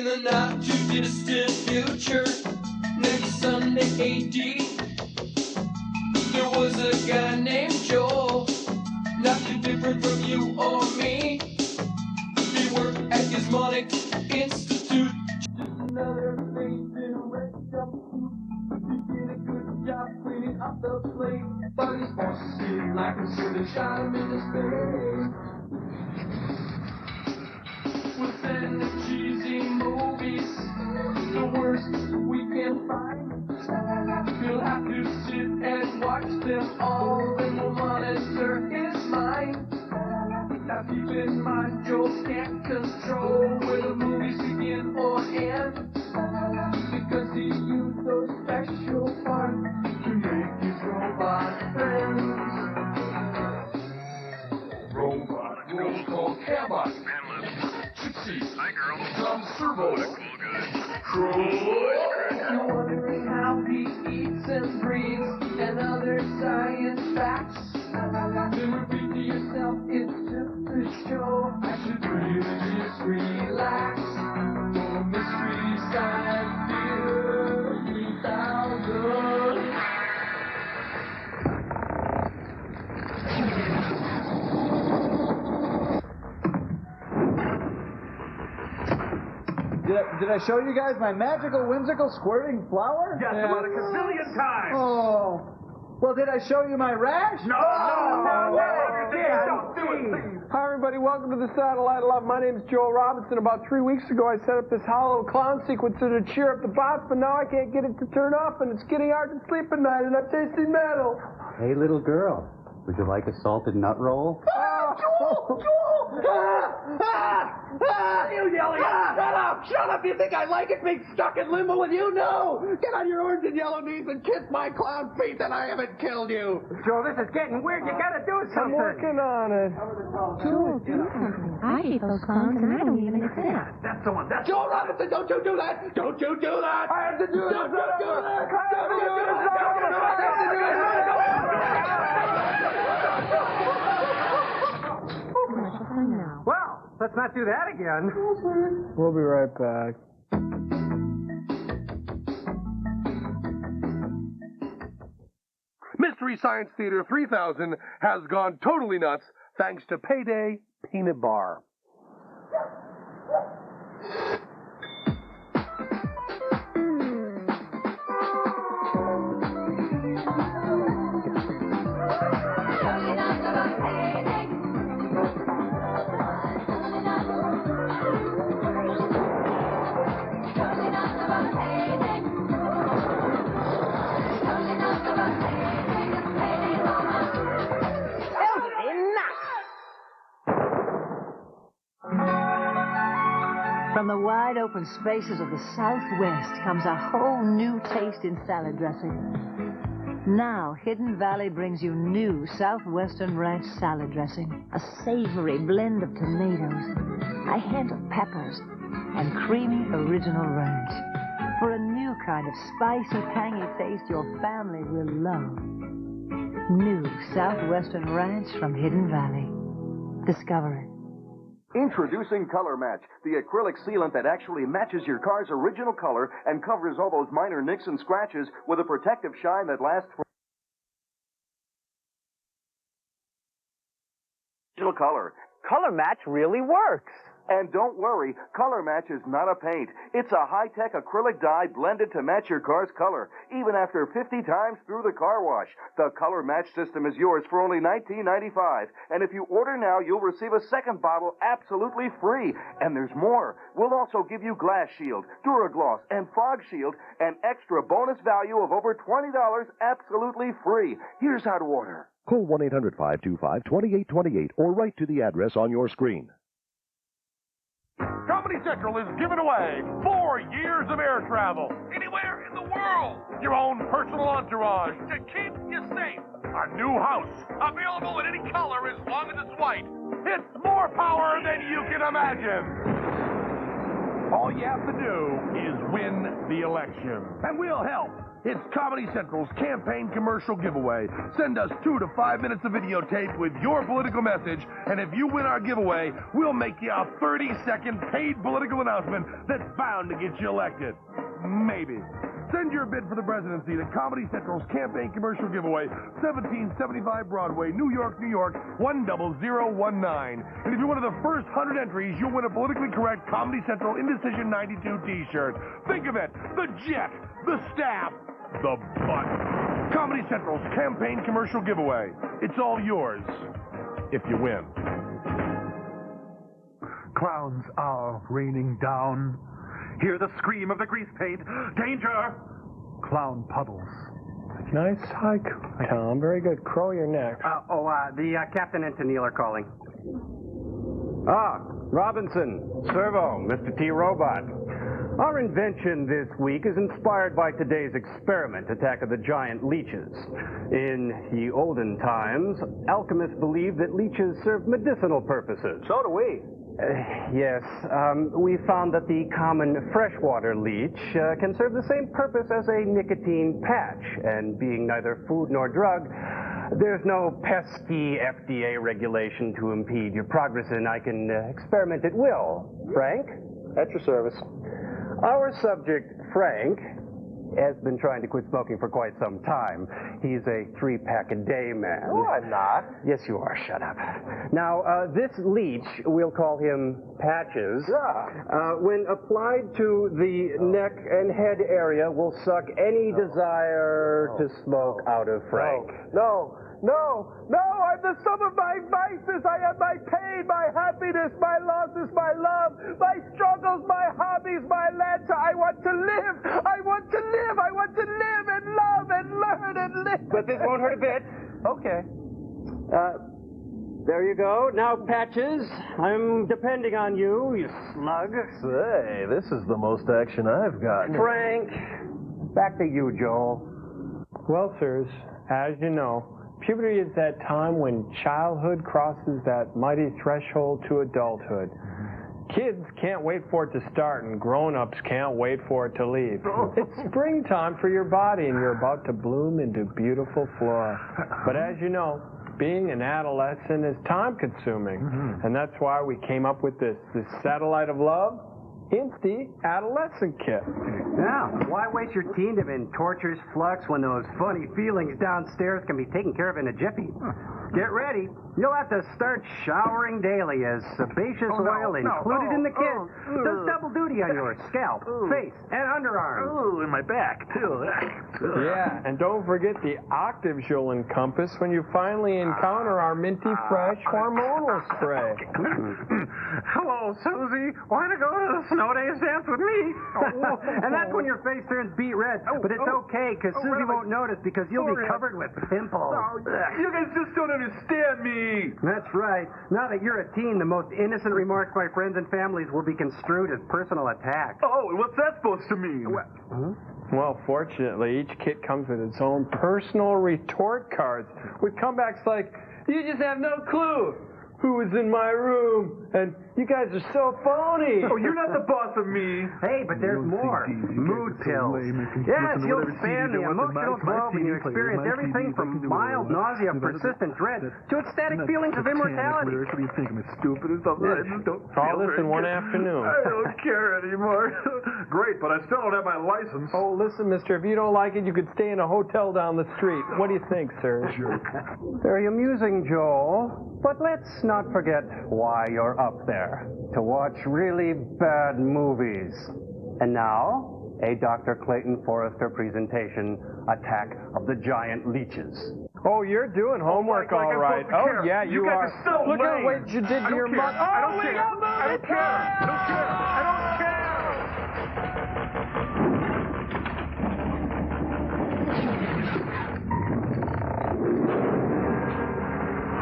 In the not too distant future, next Sunday AD, there was a guy named Joel, not too different from you or me. He worked at Gizmonic Institute, just another face in a red jumpsuit. He did a good job cleaning up the plate, but his boss didn't like him, so they shot him in the face. We'll send the cheesy movies, the worst we can find. He'll have to sit and watch them all, and we'll monitor his mind. Now keep in mind, Joel can't control where the movies begin or end, because he used those special parts to make his robot friends. Robot roll call Cabot. Hi, girl. Some servo. You're wondering how he eats and breathes and other science facts. Then repeat to yourself, it's just a show. I should really just relax. For Mystery Science Theater 3000. Did I show you guys my magical, whimsical, squirting flower? Yes, about a gazillion times. Oh. Well, did I show you my rash? No! Don't do it, please. Hi, everybody. Welcome to the Satellite of Love. My name is Joel Robinson. About 3 weeks ago, I set up this hollow clown sequencer to cheer up the bots, but now I can't get it to turn off, and it's getting hard to sleep at night, and I'm tasting metal. Hey, little girl. Would you like a salted nut roll? Joel! You yelling? Shut up! You think I like it being stuck in limbo with you? No! Get on your orange and yellow knees and kiss my clown feet that I haven't killed you! Joel, this is getting weird. You gotta do something. I'm working on it. Joel, do something. I hate those clowns and I don't even exist. That's the one. That's Joel Robinson, don't you do that! Don't you do that! I have to do this! Don't you do that! Don't you do this! Don't you do that! Don't you do that! Well, let's not do that again. We'll be right back. Mystery Science Theater 3000 has gone totally nuts thanks to Payday Peanut Bar. From the wide open spaces of the Southwest comes a whole new taste in salad dressing. Now, Hidden Valley brings you new Southwestern Ranch salad dressing. A savory blend of tomatoes, a hint of peppers, and creamy original ranch. For a new kind of spicy, tangy taste your family will love. New Southwestern Ranch from Hidden Valley. Discover it. Introducing Color Match, the acrylic sealant that actually matches your car's original color and covers all those minor nicks and scratches with a protective shine that lasts for original color. Color Match really works. And don't worry, Color Match is not a paint. It's a high-tech acrylic dye blended to match your car's color, even after 50 times through the car wash. The Color Match system is yours for only $19.95. And if you order now, you'll receive a second bottle absolutely free. And there's more. We'll also give you Glass Shield, Duragloss, and Fog Shield, an extra bonus value of over $20 absolutely free. Here's how to order. Call 1-800-525-2828 or write to the address on your screen. Comedy Central is giving away 4 years of air travel anywhere in the world. Your own personal entourage to keep you safe. A new house available in any color as long as it's white. It's more power than you can imagine. All you have to do is win the election. And we'll help. It's Comedy Central's campaign commercial giveaway. Send us 2 to 5 minutes of videotape with your political message, and if you win our giveaway, we'll make you a 30-second paid political announcement that's bound to get you elected. Maybe. Send your bid for the presidency to Comedy Central's campaign commercial giveaway, 1775 Broadway, New York, New York, 10019. And if you're one of the first 100 entries, you'll win a politically correct Comedy Central Indecision 92 t-shirt. Think of it, the jet, the staff, the butt. Comedy Central's campaign commercial giveaway. It's all yours if you win. Clowns are raining down. Hear the scream of the grease paint. Danger! Clown puddles. Nice haiku, Tom. Very good. Crow, you're next. The Captain and Tennille are calling. Robinson, Servo, Mr. T. Robot. Our invention this week is inspired by today's experiment, Attack of the Giant Leeches. In the olden times, alchemists believed that leeches served medicinal purposes. So do we. Yes, we found that the common freshwater leech can serve the same purpose as a nicotine patch, and being neither food nor drug, there's no pesky FDA regulation to impede your progress, and I can experiment at will. Frank? At your service. Our subject, Frank, has been trying to quit smoking for quite some time. He's a 3-pack-a-day man. No, I'm not. Yes, you are. Shut up. Now, this leech, we'll call him Patches, when applied to the neck and head area, will suck any desire to smoke out of Frank. No, I'm the sum of my vices. I am my pain, my happiness, my losses, my love, my struggles, my hobbies, my lands. I want to live. I want to live. I want to live and love and learn and live. But this won't hurt a bit. Okay. There you go. Now, Patches, I'm depending on you, you slug. Say, this is the most action I've got. Frank, back to you, Joel. Well, sirs, as you know, puberty is that time when childhood crosses that mighty threshold to adulthood. Kids can't wait for it to start, and grown-ups can't wait for it to leave. It's springtime for your body, and you're about to bloom into beautiful flora. But as you know, being an adolescent is time-consuming, and that's why we came up with this satellite of love. It's the Adolescent Kit. Now, why waste your teendom in torturous flux when those funny feelings downstairs can be taken care of in a jiffy? Get ready. You'll have to start showering daily as sebaceous oil included in the kit does double duty on your scalp, face, and underarms. Ooh, in my back, too. Yeah, and don't forget the octaves you'll encompass when you finally encounter our minty fresh hormonal spray. Hello, Susie. Want to go to the snow days dance with me? And that's when your face turns beet red. But it's okay, because Susie won't notice because you'll be covered with pimples. You guys just don't understand me. That's right. Now that you're a teen, the most innocent remarks by friends and families will be construed as personal attacks. Oh, what's that supposed to mean? Well, fortunately, each kit comes with its own personal retort cards with comebacks like, "You just have no clue who was in my room," and "You guys are so phony." Oh, you're not the boss of me. Hey, but there's more. Mood pills. Yes, you'll span the emotional globe and you experience everything from mild nausea, persistent dread, to ecstatic feelings of immortality. What do you think? I'm stupid or something? I just don't all this in one afternoon. I don't care anymore. Great, but I still don't have my license. Oh, listen, mister, if you don't like it, you could stay in a hotel down the street. What do you think, sir? Sure. Very amusing, Joel. But let's not forget why you're up there. To watch really bad movies. And now, a Dr. Clayton Forrester presentation, Attack of the Giant Leeches. Oh, you're doing homework all right. Oh, yeah, you guys are. are so Look at lame. what you did to your mother. I don't care. I don't care. I don't care. I don't care.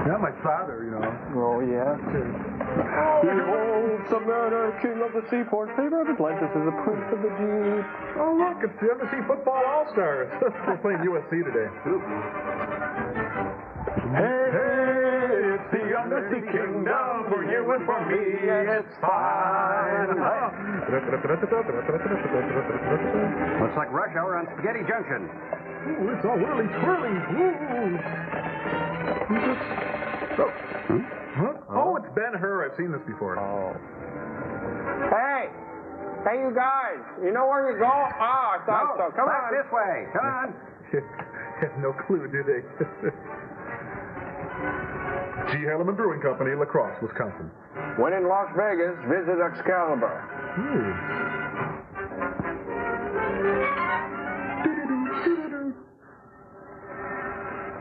Yeah, my father, you know. Oh, yeah. Behold, Samana, king of the seaport, favor of Atlantis is the prince of the deep. Oh, look, it's the MST Football All-Stars. We're playing USC today. Hey, it's the MST Kingdom for you and for me. It's fine. Looks like rush hour on Spaghetti Junction. Ooh, it's all whirly twirly. Ooh. Huh? Oh, it's Ben-Hur. I've seen this before. Oh. Hey, you guys. You know where you go? I thought so. Come back on. this way. Come on. Have no clue, do they? G. Hellerman Brewing Company, La Crosse, Wisconsin. When in Las Vegas, visit Excalibur.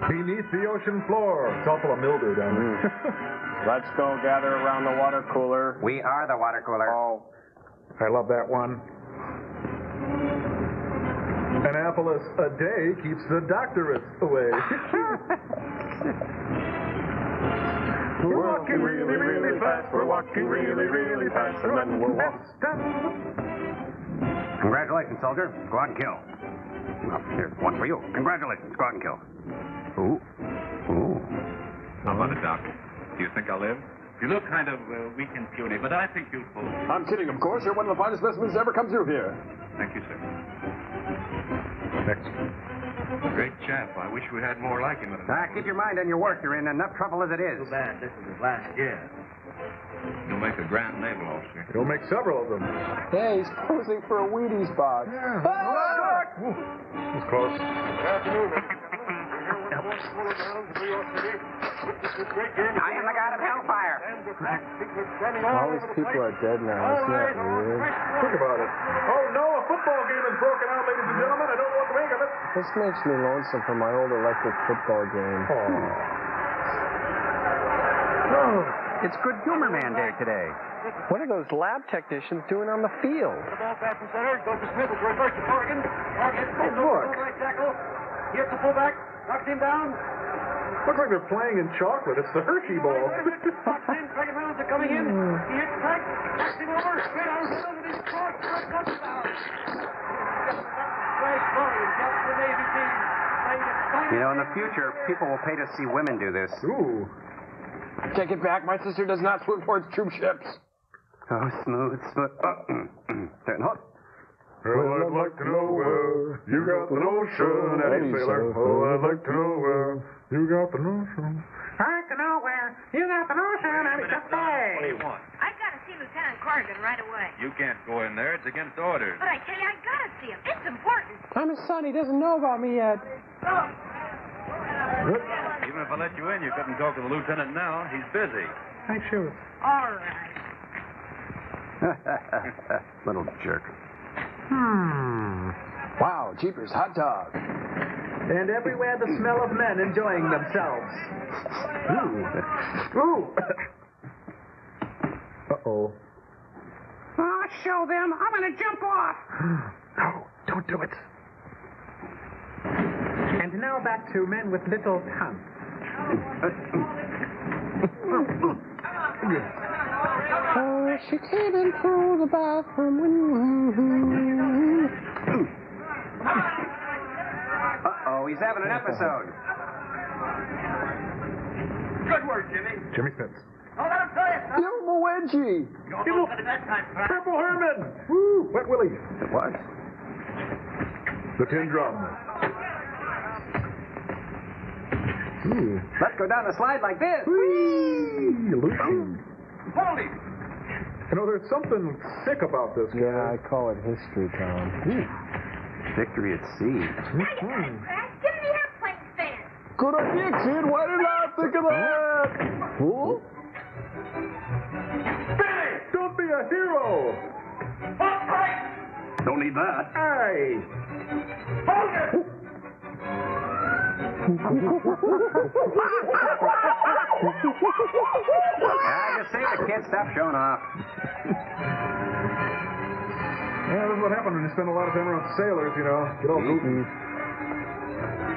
Beneath the ocean floor. It's all full of mildew down there. Let's go gather around the water cooler. We are the water cooler. Oh. I love that one. Annapolis a day keeps the doctorates away. We're walking really, really fast. We're walking really, really fast. And then we're walking. Congratulations, soldier. Go out and kill. Well, here's one for you. Congratulations. Go out and kill. Ooh. How about it, Doc? Do you think I'll live? You look kind of weak and puny, but I think you'll pull. I'm kidding, of course. You're one of the finest specimens to ever come through here. Thank you, sir. Next. Great chap. I wish we had more like him. Keep your mind on your work. You're in enough trouble as it is. Too bad this is his last year. You'll make a grand naval officer. You'll make several of them. Hey, he's posing for a Wheaties box. Yeah. It's close. Good afternoon. I am the god of hellfire. All these people are dead now. Isn't that weird? Think about it. Oh, no, a football game is broken out, ladies and gentlemen. I don't know what to make of it. This makes me lonesome for my old electric football game. It's Good Humor Man Day today. What are those lab technicians doing on the field? The ball back from center. Dr. Smith will reverse to Corrigan. Corrigan. Look. Right tackle. Here's the fullback. Knocks him down. Looks like they're playing in chocolate. It's the Hershey ball. Second rounds are coming in. He hits back. Knocks him over. Straight out of the field. And he's caught for a touchdown. Flash Murray got the Navy team. You know, in the future, people will pay to see women do this. Ooh. Take it back. My sister does not swim towards troop ships. Oh, smooth. Turn hook. Well, I'd like to know where you got the notion, Eddie Sailor. Oh, I'd like to know where you got the notion. I'd like to know where you got the notion, Eddie Sailor. What do you want? I've got to see Lieutenant Corrigan right away. You can't go in there. It's against orders. But I tell you, I got to see him. It's important. I'm his son. He doesn't know about me yet. Even if I let you in, you couldn't talk to the lieutenant now. He's busy. Thanks, sure. All right. Little jerk. Wow, jeepers, hot dog. And everywhere the smell of men enjoying themselves. Ooh. Uh-oh. Oh, show them. I'm going to jump off. No, don't do it. And now back to men with little tongues. Oh, she came in through the bathroom. Uh-oh, he's having an episode. Good work, Jimmy. Jimmy Spence. Oh, let him tell you. Give him a wedgie. Give him that time, Purple Herman. Woo, Wet Willie. It was. The tin drum. Ooh. Let's go down the slide like this. Whee! Lucy. Hold him. You know, there's something sick about this guy. Yeah, I call it history, Tom. Victory at sea. Give me the airplane stand. Good idea, kid. Why did I think of that? Huh? Billy, don't be a hero. Don't need that. Hey. Hold it. I just say the kid stop showing off. Yeah, this is what happens when you spend a lot of time around sailors, you know. Get all goofy.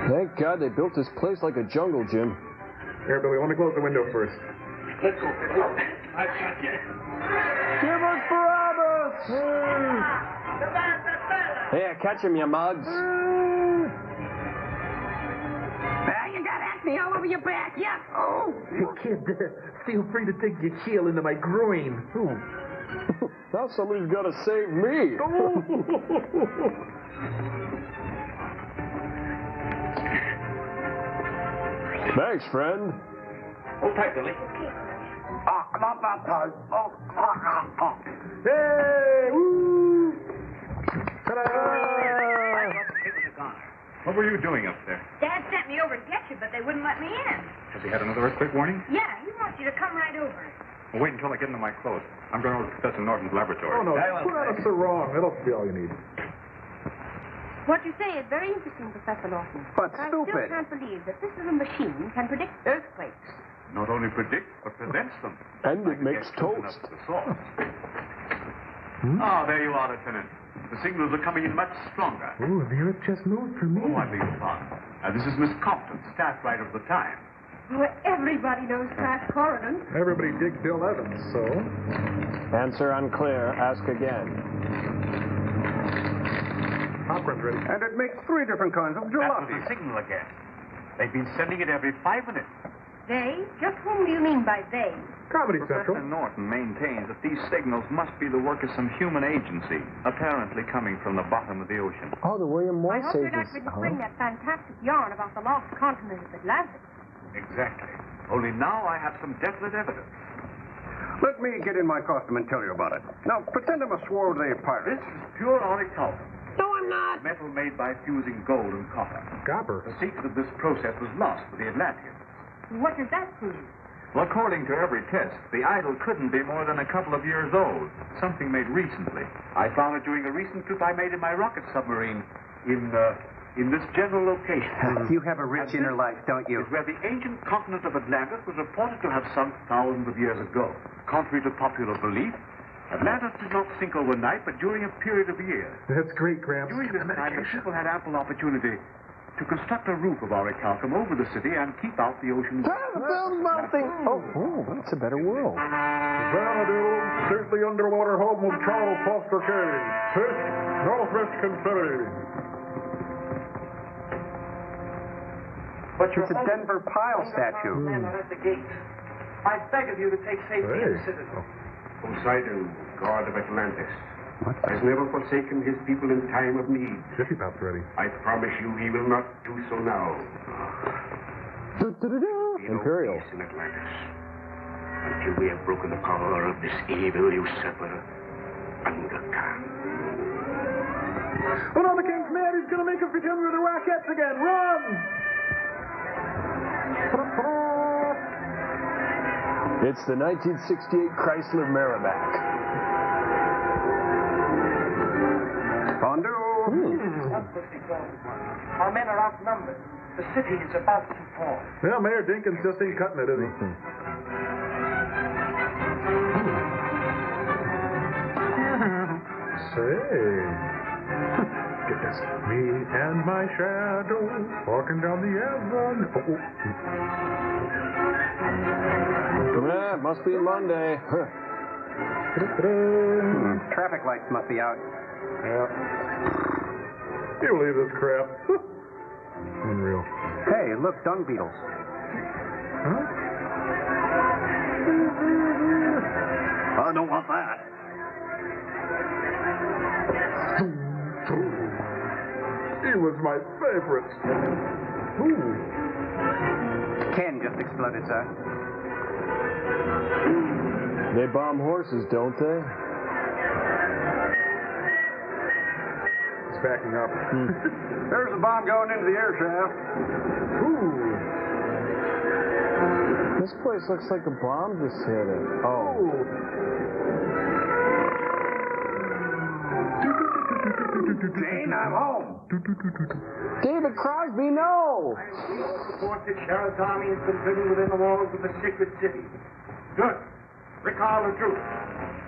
Thank God they built this place like a jungle, Jim. Here, Billy, let me close the window first. Let's go, Billy. I've got you. Give us Barabbas! Hey, catch him, you mugs. You got acne all over your back, yeah. Oh. Hey, kid, feel free to dig your heel into my groin. Ooh. Now somebody's got to save me. Thanks, friend. Hold tight, Billy. Not that time. Hey! Woo! What were you doing up there? Dad sent me over to get you, but they wouldn't let me in. Has he had another earthquake warning? Yeah, he wants you to come right over. Well, wait until I get into my clothes. I'm going over to Professor Norton's laboratory. Oh, no. Put on a sarong. That'll be all you need. What you say is very interesting, Professor Norton. But I stupid. still can't believe that this little machine can predict earthquakes. Not only predicts, but prevents them. And it makes toast. Ah, there you are, Lieutenant. The signals are coming in much stronger. Ooh, the earth just moved for me. Oh, I beg your pardon. This is Miss Compton, staff writer of the Times. Well, everybody knows Flash Corridon. Everybody digs Bill Evans, so... Answer unclear. Ask again. Popcorn's ready. And it makes 3 different kinds of That was jalopy. the signal again. They've been sending it every 5 minutes. They? Just whom do you mean by they? Comedy Professor Central. Norton maintains that these signals must be the work of some human agency, apparently coming from the bottom of the ocean. Oh, the William I Morse hope you're not ages. going to bring that fantastic yarn about the lost continent of Atlantis. Exactly. Only now I have some definite evidence. Let me get in my costume and tell you about it. Now, pretend I'm a swarthy pirate. This is pure orichalcum. No, I'm not. Metal made by fusing gold and copper. Gopper. The secret of this process was lost to the Atlanteans. What does that prove? Well, according to every test, the idol couldn't be more than a couple of years old. Something made recently. I found it during a recent trip I made in my rocket submarine in this general location. You have a rich inner life, don't you? Is where the ancient continent of Atlantis was reported to have sunk thousands of years ago. Contrary to popular belief, Atlantis did not sink overnight, but during a period of years. That's great, Gramps. During this time, the people had ample opportunity to construct a roof of orichalcum over the city and keep out the ocean. The bill's melting. Oh, that's a better world. Xanadu, safely underwater home of Charles Foster Kane. Fish, Northwest Confederate. It's a Denver Pile statue. Men are at the gates. I beg of you to take safety in the citadel. Poseidon, god of Atlantis, has never forsaken his people in time of need. Jiffy Pop's ready. I promise you he will not do so now. Imperial. Peace in Atlantis, until we have broken the power of this evil usurper, Undercan. Oh no, the King's mad. He's going to make us pretend we're the Rockettes again. Run! It's the 1968 Chrysler Merrimack. Fondue. Our men are outnumbered. The city is about to fall. Yeah, Mayor Dinkins just ain't cutting it, is he? Say. Get this. Me and my shadow walking down the avenue. Yeah, it must be Monday. Huh. Traffic lights must be out. Yeah. You believe this crap? Unreal. Hey, look, dung beetles. Huh? I don't want that. He was my favorite. Ooh. Ken just exploded, sir. They bomb horses, don't they? It's backing up. There's a bomb going into the air shaft. Ooh. This place looks like a bomb just hit it. Oh. Jane, I'm home. David Crosby, no! Report that Sheriff's army has been driven within the walls of the sacred city. Good. Recall the troops.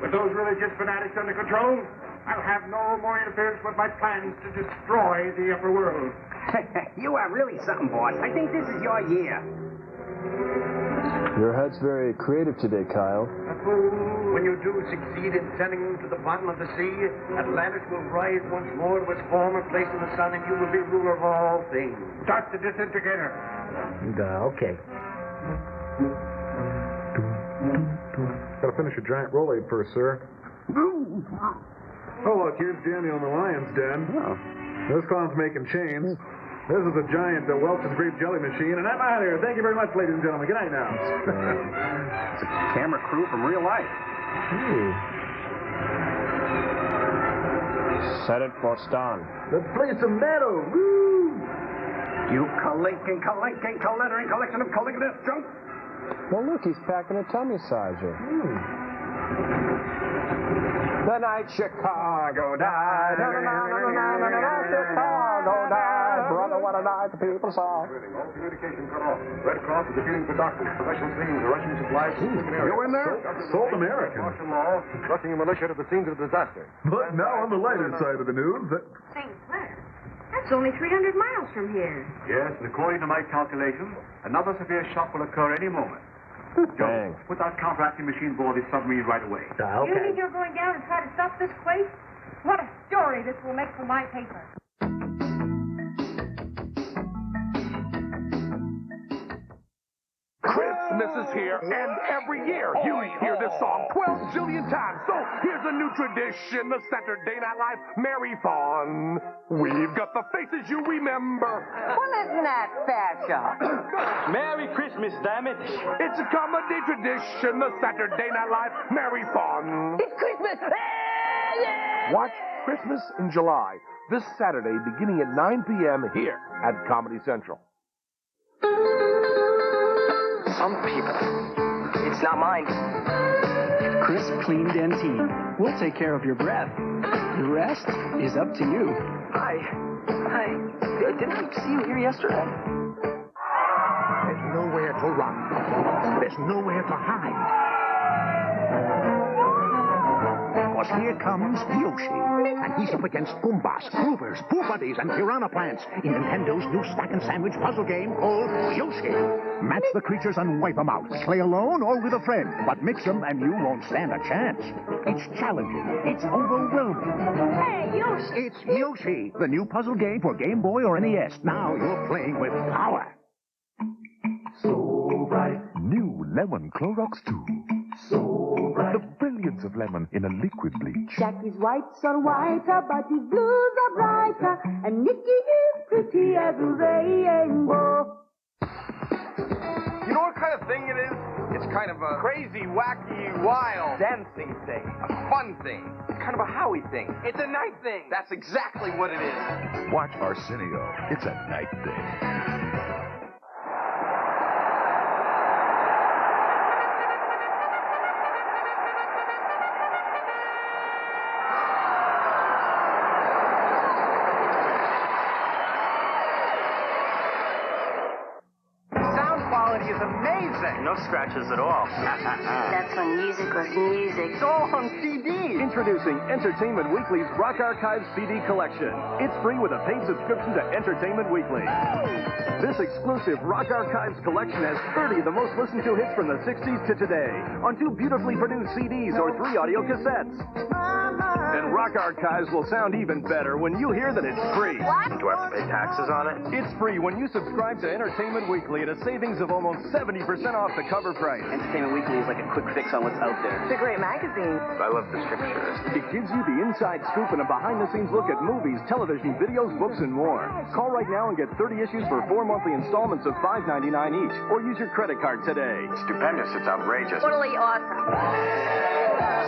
With those religious fanatics under control, I'll have no more interference with my plans to destroy the upper world. You are really something, boss. I think this is your year. Your head's very creative today, Kyle. When you do succeed in sending them to the bottom of the sea, Atlantis will rise once more to its former place in the sun, and you will be ruler of all things. Start the disintegrator. Okay. Gotta finish a giant roll-aid first, sir. Oh, look, here's Danny on the lion's den. Oh. This clown's making chains. This is a giant Welch and grape jelly machine, and I'm out of here. Thank you very much, ladies and gentlemen. Good night now. It's a camera crew from real life. Set it for Stan. Let's play some metal. Woo! You collecting, collection of collective junk. Well, look, he's packing a tummy sizer. The night Chicago died. Chicago died. Brother, what a night the people saw. All communication cut off. Red Cross is appealing for doctors. Special teams are rushing supplies to the area. You in there? Salt American. Martial law, rushing a militia to the scenes of the disaster. But now on the lighter side of the news. St. Clair? That's only 300 miles from here. Yes, and according to my calculations, another severe shock will occur any moment. Joe, put that counteracting machine aboard this submarine right away. You mean you're going down and try to stop this quake? What a story this will make for my paper. Christmas is here, and every year you hear this song 12 zillion times. So here's a new tradition, the Saturday Night Live Marathon. We've got the faces you remember. Well, isn't that special? Merry Christmas, damn it. It's a comedy tradition, the Saturday Night Live Marathon. It's Christmas! Yeah! Watch Christmas in July, this Saturday beginning at 9 p.m. here at Comedy Central. Some people. It's not mine. Crisp, clean Dentine. We'll take care of your breath. The rest is up to you. Hi. Didn't I see you here yesterday? There's nowhere to run. There's nowhere to hide. Because here comes Yoshi, and he's up against Goombas, Groovers, Pooh Buddies, and Piranha Plants in Nintendo's new stack and sandwich puzzle game called Yoshi. Match the creatures and wipe them out. Play alone or with a friend, but mix them and you won't stand a chance. It's challenging. It's overwhelming. Hey, Yoshi! It's Yoshi, the new puzzle game for Game Boy or NES. Now you're playing with power. So bright. New Lemon Clorox 2. So bright. The brilliance of lemon in a liquid bleach. Jackie's whites are whiter, but his blues are brighter, and Nicky is pretty as a rainbow. You know what kind of thing it is? It's kind of a crazy, wacky, wild, dancing thing. A fun thing. It's kind of a Howie thing. It's a night thing. That's exactly what it is. Watch Arsenio. It's a night thing. Is amazing. No scratches at all. That's when music was music. It's all on CD. Introducing Entertainment Weekly's Rock Archives CD collection. It's free with a paid subscription to Entertainment Weekly. This exclusive Rock Archives collection has 30 of the most listened to hits from the 60s to today on 2 beautifully produced CDs or 3 audio cassettes. And Rock Archives will sound even better when you hear that it's free. What? Do I have to pay taxes on it? It's free when you subscribe to Entertainment Weekly at a savings of almost 70% off the cover price. Entertainment Weekly is like a quick fix on what's out there. It's a great magazine. I love the scriptures. It gives you the inside scoop and a behind-the-scenes look at movies, television, videos, books, and more. Call right now and get 30 issues for 4 monthly installments of $5.99 each, or use your credit card today. Stupendous. It's outrageous. Totally awesome.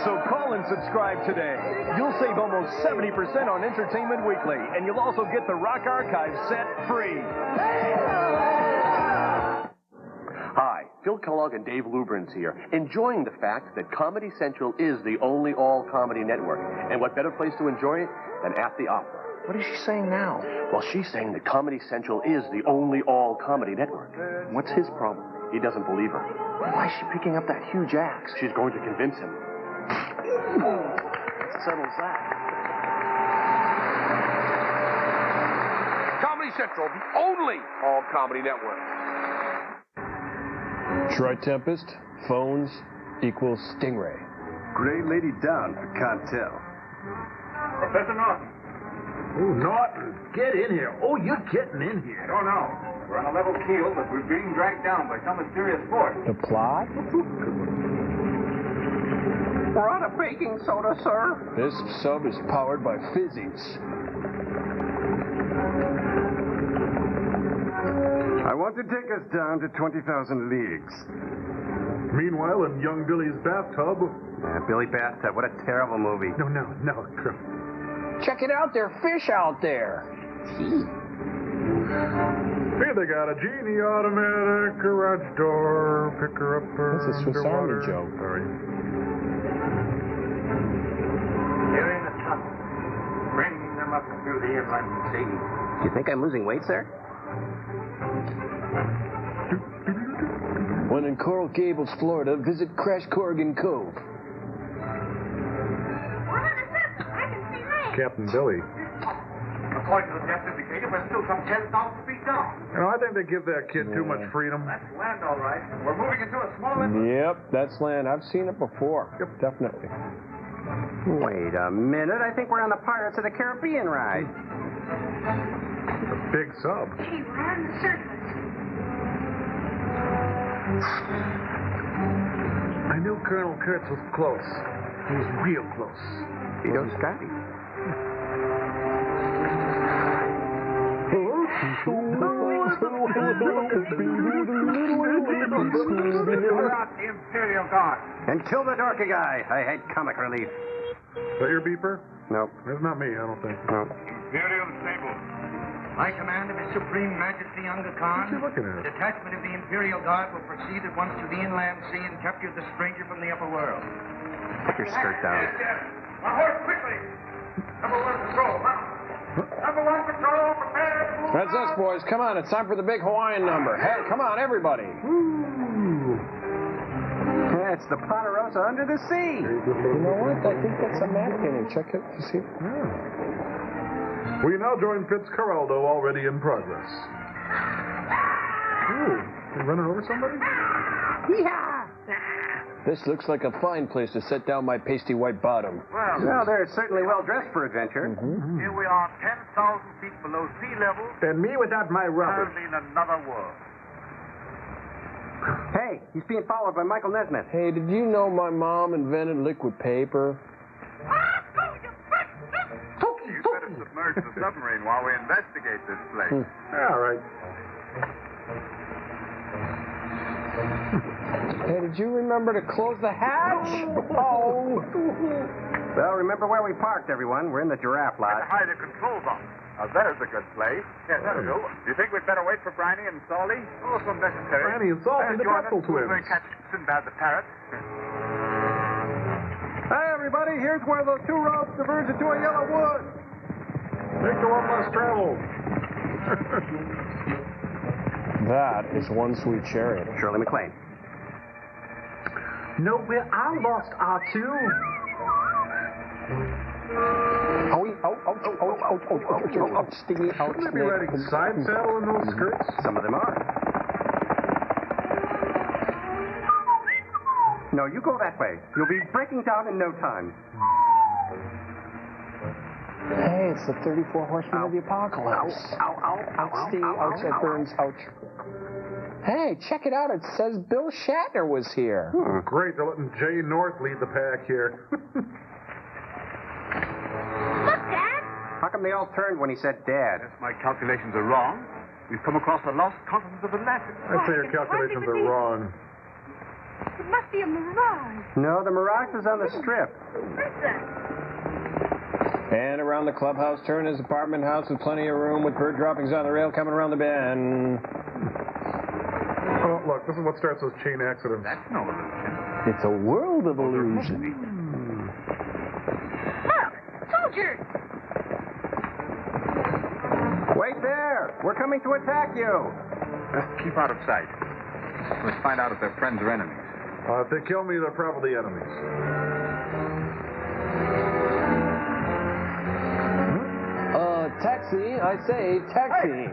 So call and subscribe today. You'll save almost 70% on Entertainment Weekly, and you'll also get the Rock Archive set free. Hi, Phil Kellogg and Dave Lubrin's here, enjoying the fact that Comedy Central is the only all-comedy network. And what better place to enjoy it than at the opera? What is she saying now? Well, she's saying that Comedy Central is the only all-comedy network. What's his problem? He doesn't believe her. Why is she picking up that huge axe? She's going to convince him. Settles that. Comedy Central, the only all-comedy network. Troy Tempest, phones equals Stingray. Gray lady down for can't tell. Professor Norton. Oh, Norton, get in here. Oh, you're getting in here. I don't know. We're on a level keel, but we're being dragged down by some mysterious force. The plot? We're out of baking soda, sir. This sub is powered by physics. I want to take us down to 20,000 leagues. Meanwhile, in young Billy's bathtub. Billy Bathtub, what a terrible movie. No. Check it out, there are fish out there. Hey, they got a genie automatic garage door. Pick her up. That's a Swiss Army joke. Sorry. Here in the tunnel. Bring them up through the inland sea. Do you think I'm losing weight, sir? When in Coral Gables, Florida, visit Crash Corrigan Cove. Captain Billy. According to the depth indicator, we're still some 10,000 feet down. I think they give that kid too much freedom. That's land, all right. We're moving into a small Yep, that's land. I've seen it before. Yep, definitely. Wait a minute. I think we're on the Pirates of the Caribbean ride. A big sub. Gee, we're on the surface. I knew Colonel Kurtz was close. He was real close. Vito Scotty. the Imperial Guard. And kill the dorky guy. I hate comic relief. Is that your beeper? No. That's not me, I don't think. No. Imperial Stable. By command of His Supreme Majesty Unga Khan, What's he looking at? a detachment of the Imperial Guard will proceed at once to the inland sea and capture the stranger from the upper world. Put your skirt down. Yes. My horse, quickly. Number 1 patrol. Number 1 patrol, prepare to move. That's us, boys. Come on, it's time for the big Hawaiian number. Hey, come on, everybody. That's the Ponderosa under the sea. You know what? I think that's a map painting. Check it. You see? We now join Fitzcarraldo, already in progress. Ooh, you running over somebody? Yeah. This looks like a fine place to set down my pasty white bottom. Well, they're certainly well dressed for adventure. Here we are 10,000 feet below sea level. And me without my rubber. Apparently in another world. Hey, he's being followed by Michael Nesmith. Hey, did you know my mom invented liquid paper? You better submerge the submarine while we investigate this place. All right. Hey, did you remember to close the hatch? Oh. Well, remember where we parked, everyone. We're in the giraffe lot. Hide the control box. There's a good place. Yes, that'll do. Do you think we'd better wait for Briny and Salty? Oh, if unnecessary. Briny and Salty, the pretzel twins. We'll catch Sinbad the parrot. Hey, everybody, here's where those two roads diverge into a yellow wood. Make the one less travel. That is one sweet cherry. Shirley MacLaine. No, where I lost R2. Ouch, stingy, ouch. Shouldn't they be riding side saddle in those skirts? Some of them are. No, you go that way. You'll be breaking down in no time. Hey, it's the 34 horsemen of the apocalypse. Ouch, stingy, ouch, that burns, ouch. Hey, check it out. It says Bill Shatner was here. Great, they're letting Jay North lead the pack here. Look, Dad. How come they all turned when he said Dad? If my calculations are wrong, we've come across the lost continent of Atlantis. I'd say your calculations are wrong. It must be a mirage. No, the Mirage is on the strip. And around the clubhouse turn is apartment house with plenty of room with bird droppings on the rail coming around the bend. Oh, look, this is what starts those chain accidents. That's no illusion. It's a world of illusion. Look, soldiers. Wait there! We're coming to attack you! Keep out of sight. Let's find out if they're friends or enemies. If they kill me, they're probably enemies. Taxi, I say, taxi.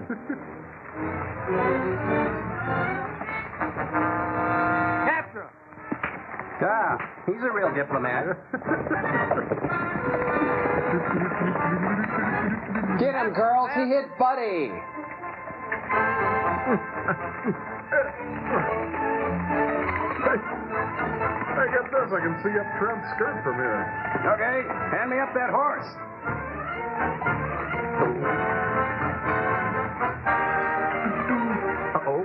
Capture him! Ah, he's a real diplomat. Get him, girls. He hit Buddy. I get this. course I can see up Trent's skirt from here. Okay, hand me up that horse. Uh-oh.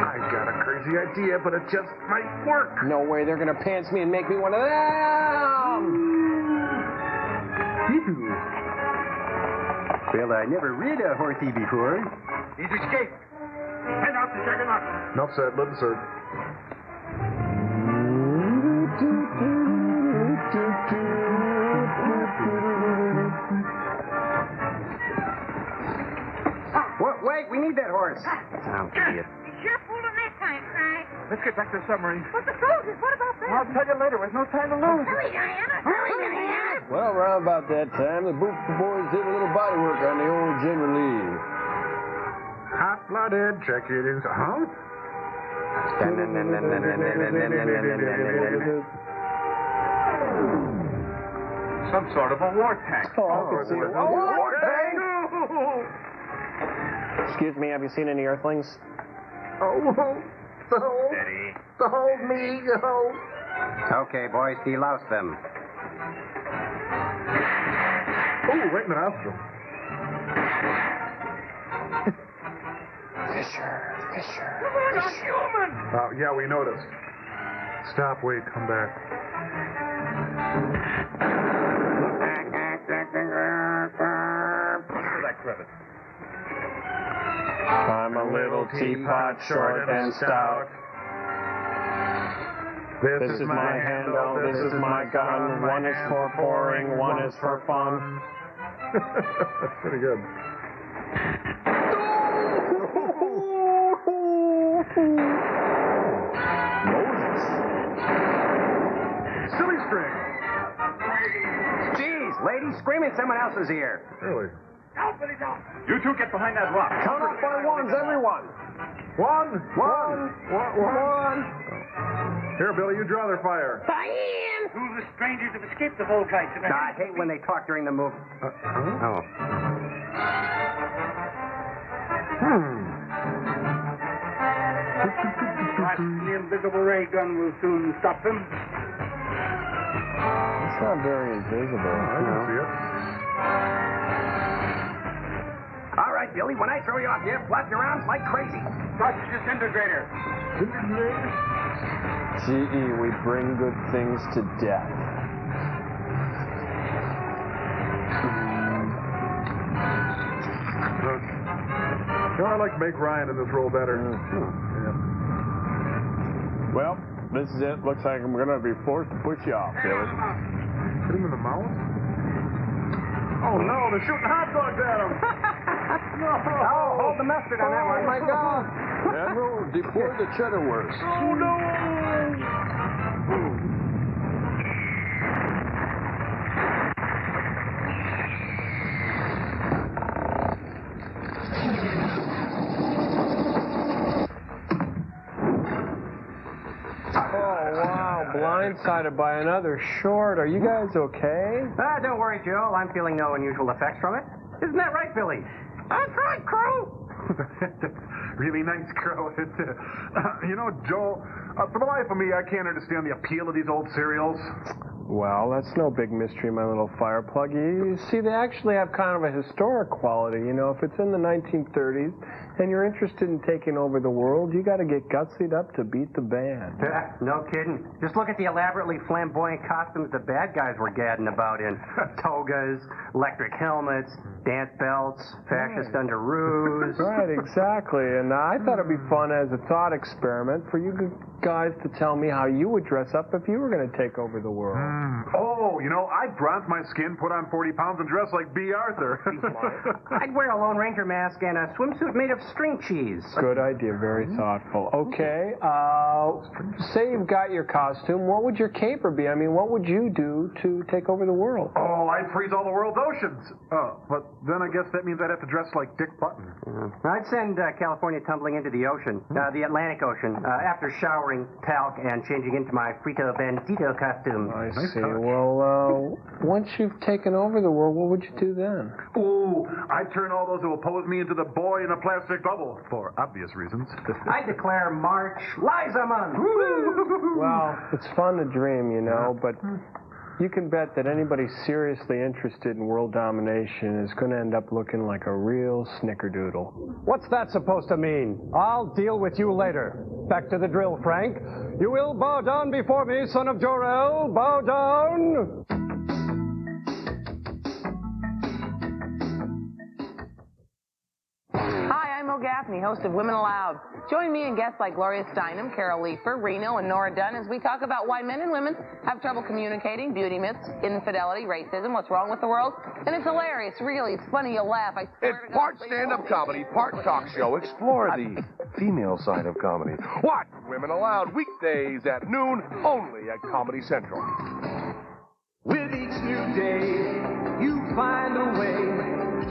I got a crazy idea, but it just might work. No way they're gonna pants me and make me one of them! Well, I never rid a horsey before. He's escaped. Head out to check him out. Enough said, let him serve. Wait, we need that horse. Oh, idiot. Be sure fooling that time, Frank. Let's get back to the submarine. But the soldiers, what about them? I'll tell you later. There's no time to lose. Hurry, Diana. Hurry, Diana. Well, around about that time, the boot boys did a little body work on the old General Lee. Hot-blooded, check it in. Huh? Some sort of a war tank. Oh, I can see it. A war tank? Excuse me, have you seen any Earthlings? Oh, Steady. hold me, hold. Okay, boys, delouse them. Oh, right in the nostril. Fisher. You're not human. Yeah, we noticed. Stop, wait, come back. Under that crevice. I'm a little teapot, short and stout. This is my handle, this is my gun. One is for pouring, one is for fun. That's pretty good. Moses. Silly string. Jeez, lady, screaming someone else's ear. Really? Down, Billy, down. You two get behind that rock. Count off by ones, everyone. One. One. Here, Billy, you draw their fire. Diane. Two of the strangers have escaped the Volkites. I hate when they talk during the move. Oh. Perhaps the invisible ray gun will soon stop them. It's not very invisible. I can see it. All right, Billy, when I throw you off here, flap your arms like crazy. Touch disintegrator. GE, we bring good things to death. No, I like to make Ryan in this role better. Yeah. Well, this is it. Looks like I'm going to be forced to push you off, Billy. Hit him in the mouth? Oh, no, they're shooting hot dogs at him. No. Oh, hold the mustard on that one. My God. Admiral, deploy the cheddar works. Oh, no. Blindsided by another short. Are you guys okay? Don't worry, Joe. I'm feeling no unusual effects from it. Isn't that right, Billy? That's right, Crow. Really nice, Crow. You know, Joel, for the life of me, I can't understand the appeal of these old cereals. Well, that's no big mystery, my little fire plug. You see, they actually have kind of a historic quality. You know, if it's in the 1930s and you're interested in taking over the world, you got to get gutsied up to beat the band. No kidding. Just look at the elaborately flamboyant costumes the bad guys were gadding about in. Togas, electric helmets, dance belts, fascist underoos. Right, exactly. And I thought it'd be fun as a thought experiment for you guys to tell me how you would dress up if you were going to take over the world. Oh, you know, I'd bronze my skin, put on 40 pounds, and dress like B. Arthur. I'd wear a Lone Ranger mask and a swimsuit made of string cheese. Good idea. Very thoughtful. Okay. Say you've got your costume. What would your caper be? I mean, what would you do to take over the world? Oh, I'd freeze all the world's oceans. But then I guess that means I'd have to dress like Dick Button. I'd send California tumbling into the ocean, the Atlantic Ocean, after showering, talc, and changing into my Frito Bandito costume. I see. Well, once you've taken over the world, what would you do then? Ooh, I'd turn all those who oppose me into the boy in a plastic bubble, for obvious reasons. I declare March Liza Month. Well, it's fun to dream, you know, but you can bet that anybody seriously interested in world domination is going to end up looking like a real snickerdoodle. What's that supposed to mean? I'll deal with you later. Back to the drill, Frank. You will bow down before me, son of Jor-El. Bow down. Hi, I'm Mo Gaffney, host of Women Aloud. Join me and guests like Gloria Steinem, Carol Leifer, Reno, and Nora Dunn as we talk about why men and women have trouble communicating, beauty myths, infidelity, racism, what's wrong with the world. And it's hilarious, really. It's funny, you'll laugh. I swear It's part stand-up comedy, part talk show. Explore the female side of comedy. Watch Women Aloud weekdays at noon, only at Comedy Central. With each new day, you find a way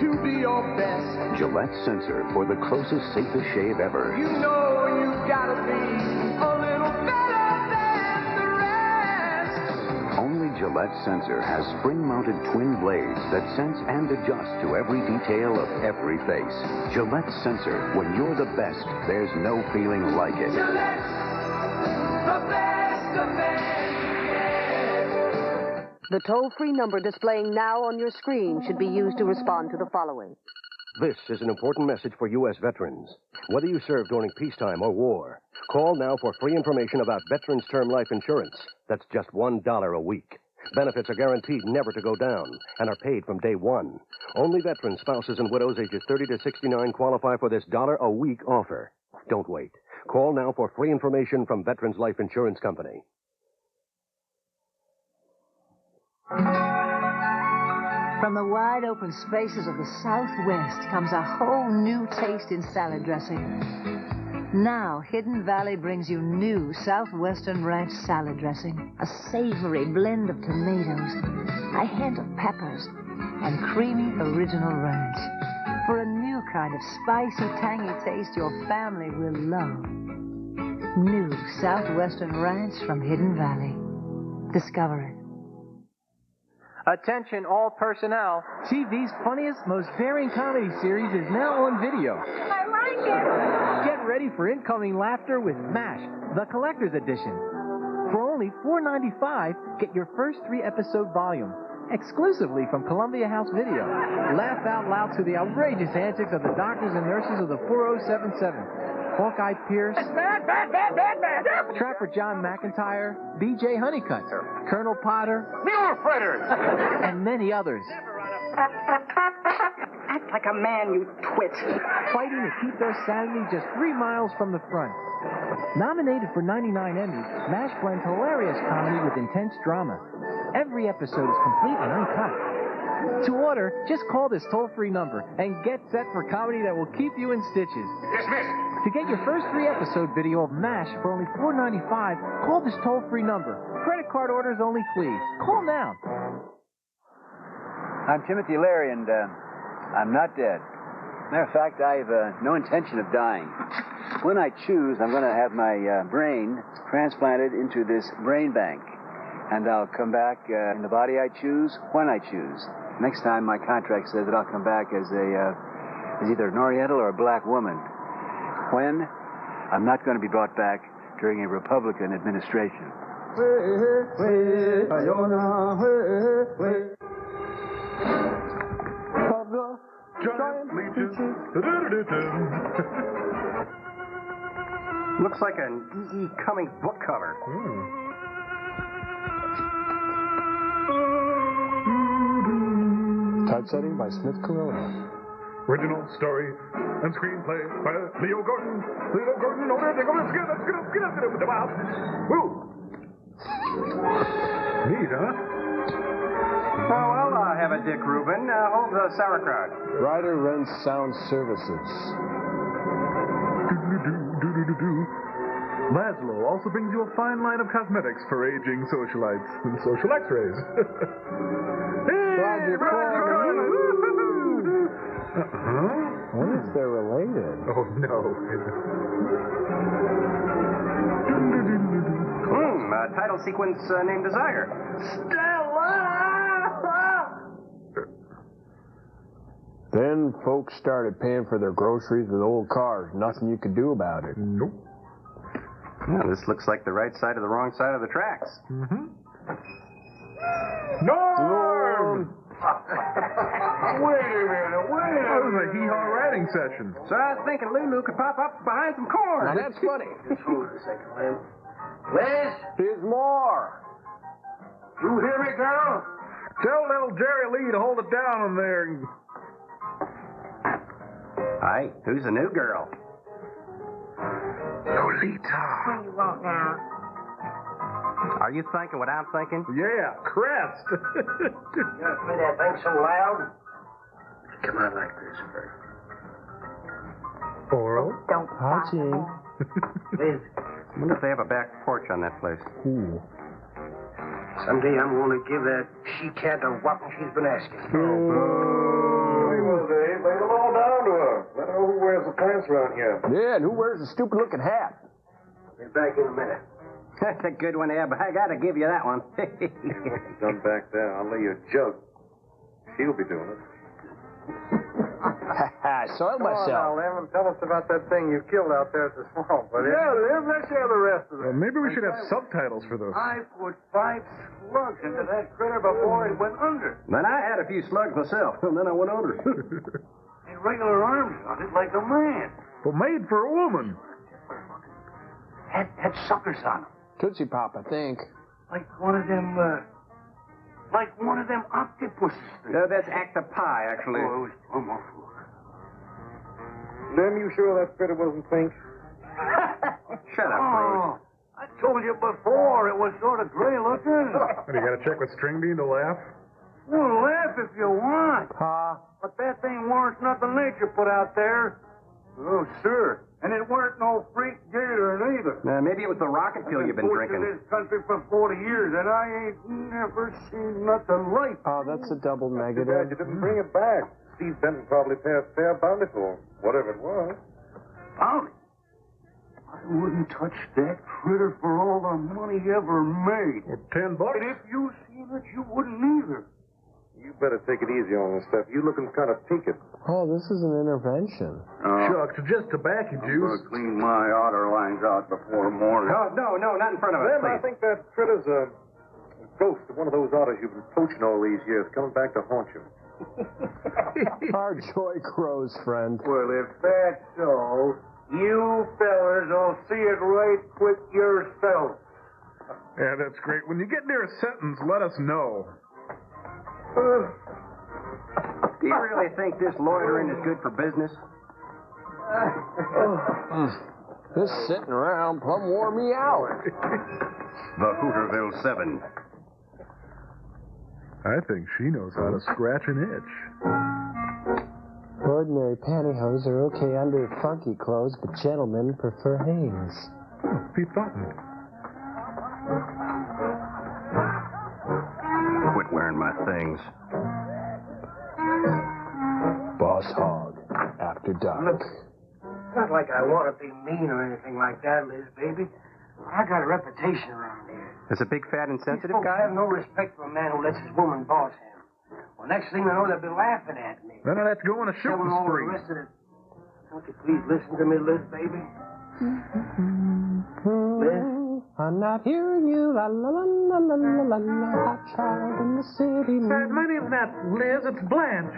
to be your best. Gillette Sensor for the closest, safest shave ever. You know you gotta be a little better than the rest. Only Gillette Sensor has spring-mounted twin blades that sense and adjust to every detail of every face. Gillette Sensor, when you're the best, there's no feeling like it. Gillette, the best of men. The toll-free number displaying now on your screen should be used to respond to the following. This is an important message for U.S. veterans. Whether you served during peacetime or war, call now for free information about Veterans Term Life Insurance. That's just $1 a week. Benefits are guaranteed never to go down and are paid from day one. Only veterans, spouses, and widows ages 30 to 69 qualify for this $1 a week offer. Don't wait. Call now for free information from Veterans Life Insurance Company. From the wide open spaces of the Southwest comes a whole new taste in salad dressing. Now, Hidden Valley brings you new Southwestern Ranch salad dressing. A savory blend of tomatoes, a hint of peppers, and creamy original ranch. For a new kind of spicy, tangy taste your family will love. New Southwestern Ranch from Hidden Valley. Discover it. Attention all personnel. TV's funniest, most daring comedy series is now on video. I like it. Get ready for incoming laughter with MASH, the collector's edition. For only $4.95, get your first 3-episode volume, exclusively from Columbia House Video. Laugh out loud to the outrageous antics of the doctors and nurses of the 4077. Hawkeye Pierce, Trapper John McIntyre, B.J. Honeycutt, Colonel Potter, Muir Fritters, and many others. Act like a man, you twit. Fighting to keep their sanity just 3 miles from the front. Nominated for 99 Emmys, MASH blends hilarious comedy with intense drama. Every episode is complete and uncut. To order, just call this toll-free number and get set for comedy that will keep you in stitches. Dismissed. To get your first 3-episode video of MASH for only $4.95, call this toll-free number. Credit card orders only, please. Call now. I'm Timothy Leary, and I'm not dead. Matter of fact, I've no intention of dying. When I choose, I'm going to have my brain transplanted into this brain bank. And I'll come back in the body I choose, when I choose. Next time, my contract says that I'll come back as either an Oriental or a black woman. When? I'm not going to be brought back during a Republican administration. Giant leeches. Looks like an E.E. Cummings book cover. Typesetting by Smith Corona. Original story and screenplay by Leo Gordon. Leo Gordon, over there. Let's get out. Woo! Neat, huh? Oh, well, I'll have a Dick Rubin. Hold the sauerkraut. Ryder Rents Sound Services. Laszlo also brings you a fine line of cosmetics for aging socialites and social x-rays. Roger Corman. What if they're related? Oh, no. Title sequence named Desire. Then folks started paying for their groceries with old cars. Nothing you could do about it. Nope. Well, this looks like the right side of the wrong side of the tracks. Mm-hmm. Norm! Wait a minute, That was a hee-haw riding session. So I was thinking Lulu could pop up behind some corn. Now, that's funny. Just hold it a second, Lem. Liz? Here's more. You hear me, girl? Tell little Jerry Lee to hold it down in there. Hi, who's the new girl? Lolita. What do you want now? Are you thinking what I'm thinking? Yeah, Crest. You gotta play that thing so loud. Come on like this, Bert. Oral. Don't Hi, stop. Gene. Liz, I wonder if they have a back porch on that place. Ooh. someday I'm gonna give that she-cat the whopping she's been asking. Hey, well, Dave, lay them all down to her. Let her know who wears the pants around here. Yeah, and who wears the stupid-looking hat? Be back in a minute. That's a good one, Ab. I gotta give you that one. She's done back there. I'll lay you a jug. She'll be doing it. I soiled myself. Come on now, Lim, and tell us about that thing you killed out there at the swamp, buddy. Yeah, Lim, let's hear the rest of it. Well, maybe we should have subtitles for those. I put 5 slugs into that critter before it went under. Then I had a few slugs myself, and then I went under. Had regular arms on it like a man. Well, made for a woman. Had suckers on them. Tootsie Pop, I think. Like one of them octopuses. No, that's octopi, actually. Oh, it was plumb awful. Lim, you sure that critter wasn't pink? Shut up, Rose. I told you before, it was sort of gray looking. What, you gotta check with String Bean to laugh? Well, laugh if you want. But that thing warrant nothing nature put out there. Oh, sure. And it weren't no freak gator neither. Maybe it was the rocket fuel you've been drinking. I've been in this country for 40 years, and I ain't never seen nothing like it. Oh, that's a double negative. Too bad you didn't bring it back. Steve Benton probably paid a fair bounty for him, whatever it was. Bounty? I wouldn't touch that critter for all the money ever made. Well, $10. And if you seen it, you wouldn't either. You better take it easy on this stuff. You looking kind of peaked. Oh, this is an intervention. Shucks, just tobacco juice. I'm gonna clean my outer lines out before morning. No, not in front of us, Lim, I please. think that critter's a ghost of one of those otters you've been poaching all these years, coming back to haunt you. Our joy grows, friend. Well, if that's so, you fellers will see it right quick yourself. Yeah, that's great. When you get near a sentence, let us know. Do you really think this loitering is good for business? This sitting around plumb wore me out. The Hooterville 7. I think she knows how to scratch an itch. Ordinary pantyhose are okay under funky clothes, but gentlemen prefer Hanes. Pete Button. Quit wearing my things. Boss Hog, after dark. Look, it's not like I want to be mean or anything like that, Liz, baby. I got a reputation around here. As a big, fat, insensitive These folks guy? have no respect for a man who lets his woman boss him. Well, next thing I know, they'll be laughing at me. Then let's go on a shooting Telling all the spree. rest of it. Won't you please listen to me, Liz, baby? Liz? I'm not hearing you, la la la la la la la la. Hot child in the city. My name's not Liz, it's Blanche.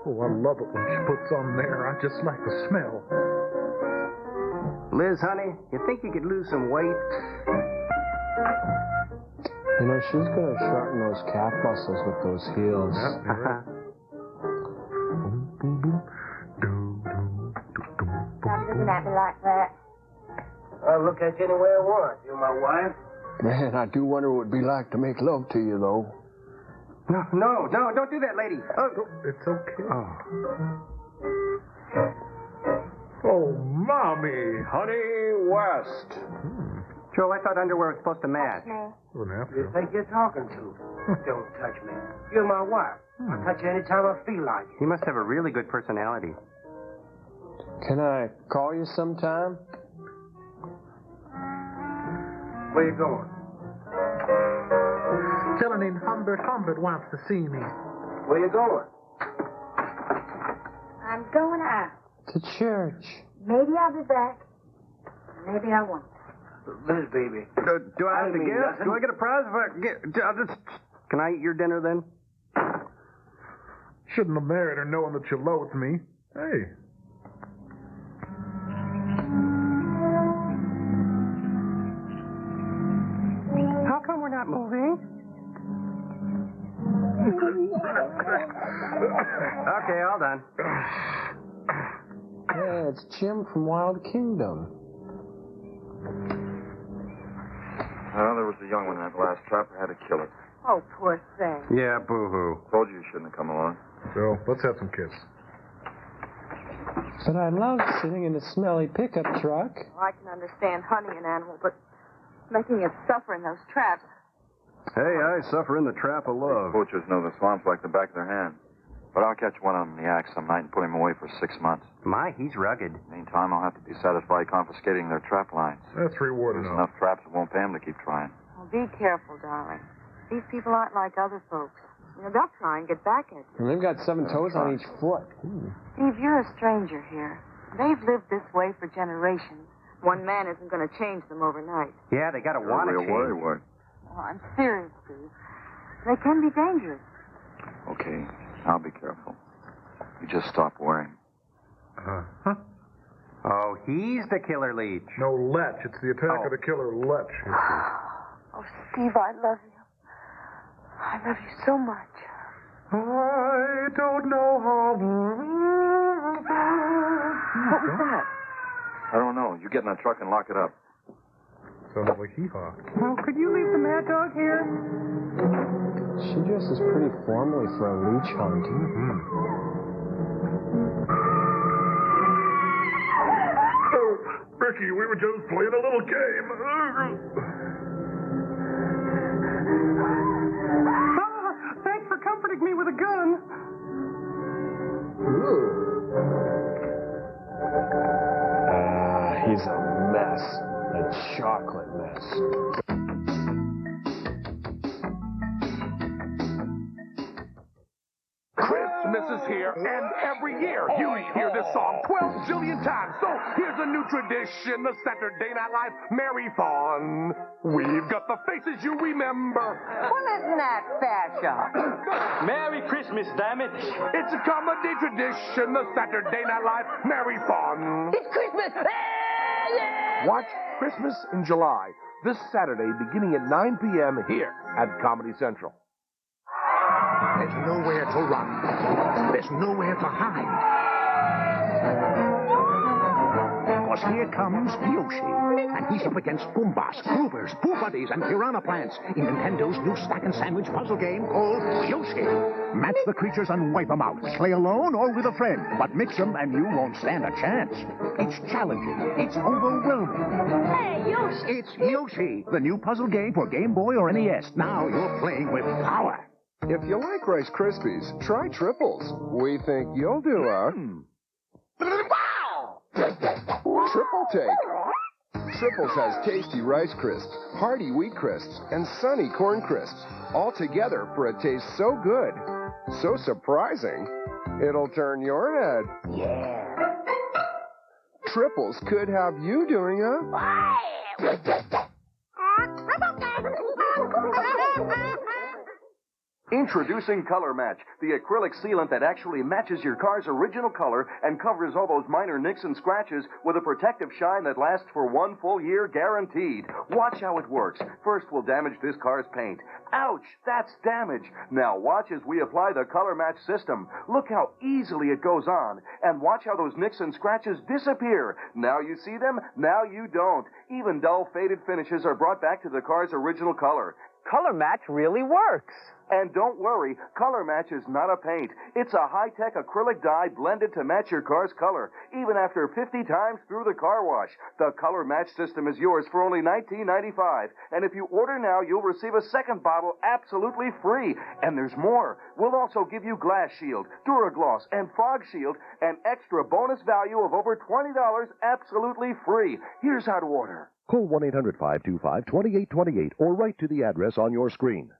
Oh, I love it when she puts on there. I just like the smell. Liz, honey, you think you could lose some weight? You know, she's gonna shorten those calf muscles with those heels. Stop looking at me like that. I'll look at you any way I want. You're my wife. Man, I do wonder what it'd be like to make love to you, though. No, don't do that, lady. Oh, it's okay. Oh, Mommy. Honey West. Joe, I thought underwear was supposed to match. Wouldn't have You to. think you're talking to? Don't touch me. You're my wife. I'll touch you any time I feel like it. He must have a really good personality. Can I call you sometime? Where you going? Fella named Humbert wants to see me. Where you going? I'm going out. To church. Maybe I'll be back. Maybe I won't. Liz, baby. Do I have to guess? Do I get a prize if I get... Can I eat your dinner then? Shouldn't have married her knowing that you loathed me. Hey. How come we're not moving? Okay, all done. Yeah, it's Jim from Wild Kingdom. Well, there was a young one in that last trap. I had to kill it. Oh, poor thing. Yeah, boo-hoo. Told you shouldn't have come along. So, let's have some kiss. But I love sitting in a smelly pickup truck. Well, I can understand hunting an animal, but making it suffer in those traps. Hey, I suffer in the trap of love. Poachers know the swamps like the back of their hand. But I'll catch one of them in the act some night and put him away for 6 months. My, he's rugged. Meantime, I'll have to be satisfied confiscating their trap lines. That's reward There's enough. enough traps that won't pay them to keep trying. Well, be careful, darling. These people aren't like other folks. You know, they'll try and get back at you. And they've got 7 toes on each foot. Steve, you're a stranger here. They've lived this way for generations. One man isn't going to change them overnight. Yeah, they gotta want to change. What? Oh, I'm serious, Steve. They can be dangerous. Okay, I'll be careful. You just stop worrying. Huh? Oh, he's the killer leech. No, Lech. It's the attack of the killer Lech. Oh, Steve, I love you. I love you so much. I don't know how. What was that? I don't know. You get in that truck and lock it up. Sounded like hee-haw. Oh, could you leave the mad dog here? She dresses pretty formally for a leech hunt. Oh, Ricky, we were just playing a little game. Thanks for comforting me with a gun. He's a mess. A chocolate mess. Christmas is here, and every year you hear this song 12 zillion times. So here's a new tradition, the Saturday Night Live Marathon. We've got the faces you remember. Well, isn't that fashion? Merry Christmas, damn it. It's a comedy tradition, the Saturday Night Live Marathon. It's Christmas! Yeah! Watch Christmas in July, this Saturday beginning at 9 p.m. here at Comedy Central. There's nowhere to run. There's nowhere to hide. Because here comes Yoshi. And he's up against Goombas, Groovers, Pooh Buddies, and Piranha Plants in Nintendo's new stack and sandwich puzzle game called Yoshi. Match the creatures and wipe them out. Play alone or with a friend. But mix them and you won't stand a chance. It's challenging. It's overwhelming. Hey, Yoshi! It's Yoshi, the new puzzle game for Game Boy or NES. Now you're playing with power. If you like Rice Krispies, try Triples. We think you'll do a... Triple take. Triples has tasty Rice Crisps, hearty Wheat Crisps, and sunny Corn Crisps, all together for a taste so good, so surprising, it'll turn your head. Yeah. Triples could have you doing a... Introducing Color Match, the acrylic sealant that actually matches your car's original color and covers all those minor nicks and scratches with a protective shine that lasts for 1 full year guaranteed. Watch how it works. First, we'll damage this car's paint. Ouch, that's damage. Now watch as we apply the Color Match system. Look how easily it goes on. And watch how those nicks and scratches disappear. Now you see them, now you don't. Even dull, faded finishes are brought back to the car's original color. Color Match really works. And don't worry, Color Match is not a paint. It's a high-tech acrylic dye blended to match your car's color, even after 50 times through the car wash. The Color Match system is yours for only $19.95. And if you order now, you'll receive a second bottle absolutely free. And there's more. We'll also give you Glass Shield, Duragloss, and Fog Shield, an extra bonus value of over $20 absolutely free. Here's how to order. Call 1-800-525-2828 or write to the address on your screen.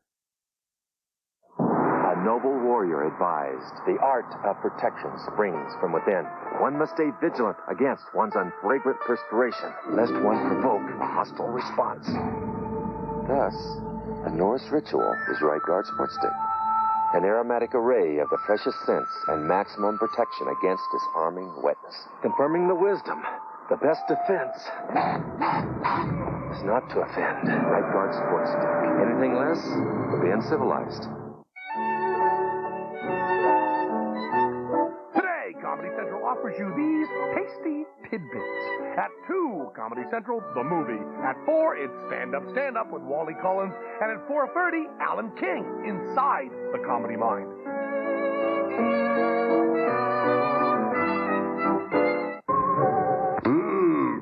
A noble warrior advised, the art of protection springs from within. One must stay vigilant against one's unflagrant perspiration, lest one provoke a hostile response. Thus, a Norse ritual is Right Guard Sport Stick, an aromatic array of the freshest scents and maximum protection against disarming wetness, confirming the wisdom. The best defense is not to offend. Right Guard Sport Stick. Anything less will be uncivilized. Comedy Central offers you these tasty tidbits. At 2, Comedy Central, the movie. At 4, it's Stand Up with Wally Collins. And at 4:30, Alan King, Inside the Comedy Mind.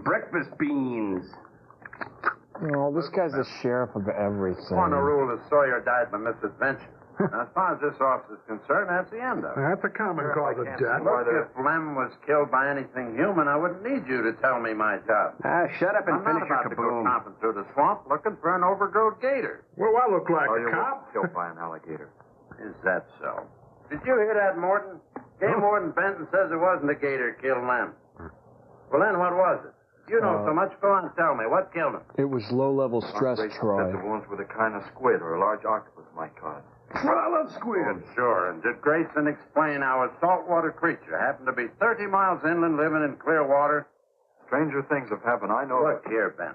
Breakfast beans. Oh, this guy's the sheriff of everything. On the rule that Sawyer died by misadventure. Now, as far as this officer's concerned, that's the end of it. That's a common cause of death. Look, if Lem was killed by anything human, I wouldn't need you to tell me my job. Shut up and I'm finish not your about to go kaboom. tromping through the swamp looking for an overgrown gator. Well, I look like you a cop. were killed by an alligator. Is that so? Did you hear that, Morton? Game Warden Benton says it wasn't a gator killed Lem. Well, then what was it? You know so much. Go on and tell me. What killed him? It was low-level stress, Troy. The wounds were the kind of squid or a large octopus might cause. Well, I love squid. Oh, sure. And did Grayson explain how a saltwater creature happened to be 30 miles inland living in clear water? Stranger things have happened. I know. Look here, Ben.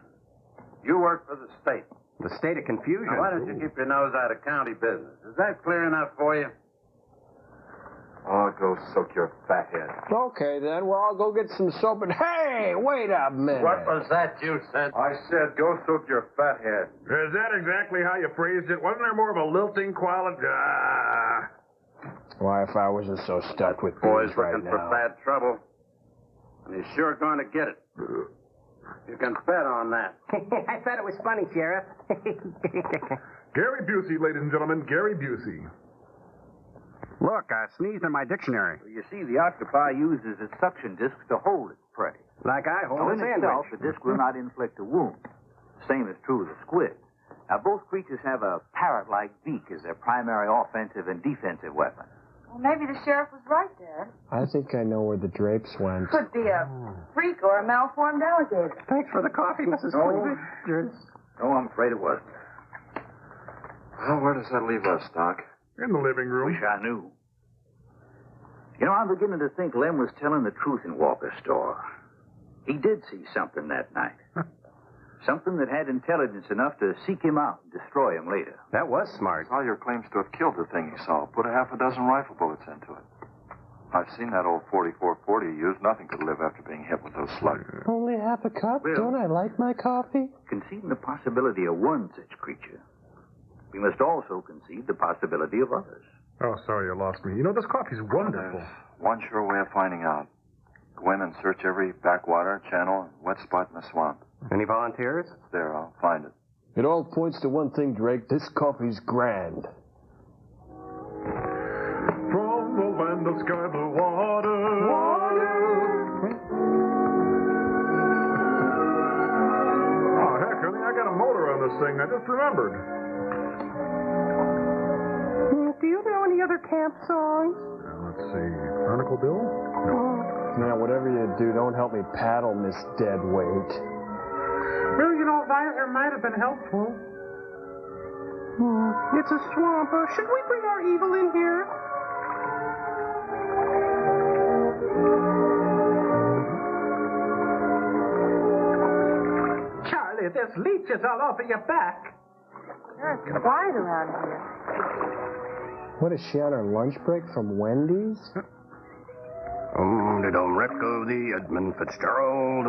You work for the state. The state of confusion. Now, why don't you keep your nose out of county business? Is that clear enough for you? Oh, go soak your fat head. Okay, then. Well, I'll go get some soap and... Hey, wait a minute. What was that you said? I said go soak your fat head. Is that exactly how you phrased it? Wasn't there more of a lilting quality? Why, if I wasn't so stuck with Boy's bees right looking for now. bad trouble. And he's sure going to get it. You can bet on that. I thought it was funny, Sheriff. Gary Busey, ladies and gentlemen, Gary Busey. Look, I sneezed in my dictionary. You see, the octopi uses its suction discs to hold its prey. Like I hold Now, a in sandwich. itself, the disc will not inflict a wound. Same is true of the squid. Now, both creatures have a parrot-like beak as their primary offensive and defensive weapon. Well, maybe the sheriff was right, Dad. I think I know where the drapes went. Could be a freak or a malformed alligator. Thanks for the coffee, Mrs. Cleaver. No, I'm afraid it wasn't. Well, where does that leave us, Doc? In the living room. Wish I knew. You know, I'm beginning to think Lem was telling the truth in Walker's store. He did see something that night. Something that had intelligence enough to seek him out and destroy him later. That was smart. Sawyer claims to have killed the thing he saw. Put a half a dozen rifle bullets into it. I've seen that old 4440 he used. Nothing could live after being hit with those slugs. Only half a cup? Well, Don't I like my coffee? Conceding the possibility of one such creature, we must also concede the possibility of others. Oh, sorry you lost me. You know, this coffee's wonderful. One sure way of finding out. Go in and search every backwater, channel, and wet spot in the swamp. Any volunteers? It's there. I'll find it. It all points to one thing, Drake. This coffee's grand. From the land of sky blue water. Oh, heck, honey, I got a motor on this thing. I just remembered. Do you know any other camp songs? Let's see. Barnacle Bill? No. Now, whatever you do, don't help me paddle, Miss Deadweight. Well, you know, visor might have been helpful. It's a swamp. Should we bring our evil in here? Charlie, there's leeches all over your back. It's quiet around here. What is she on her lunch break from Wendy's? The wreck of the Edmund Fitzgerald.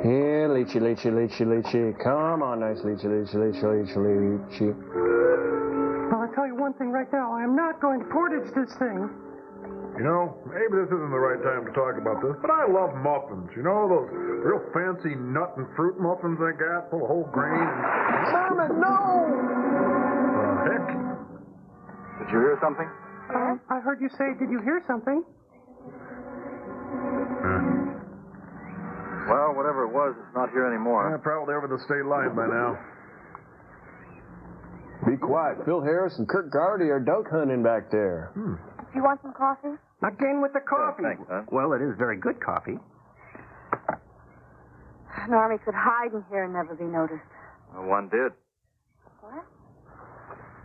Yeah, Leechy, Leechy, Leechy, Leechy. Come on, nice Leechy, Leechy, Leechy, Leechy, Leechy. Well, I'll tell you one thing right now. I am not going to portage this thing. You know, maybe this isn't the right time to talk about this, but I love muffins. You know, those real fancy nut and fruit muffins they got, full of whole grain and... Simon, no! Heck. Did you hear something? I heard you say, did you hear something? Well, whatever it was, it's not here anymore. Probably over the state line by now. Be quiet. Phil Harris and Kirk Gardy are duck hunting back there. Do you want some coffee? Again with the coffee. Thanks, huh? Well, it is very good coffee. An army could hide in here and never be noticed. Well, one did. What?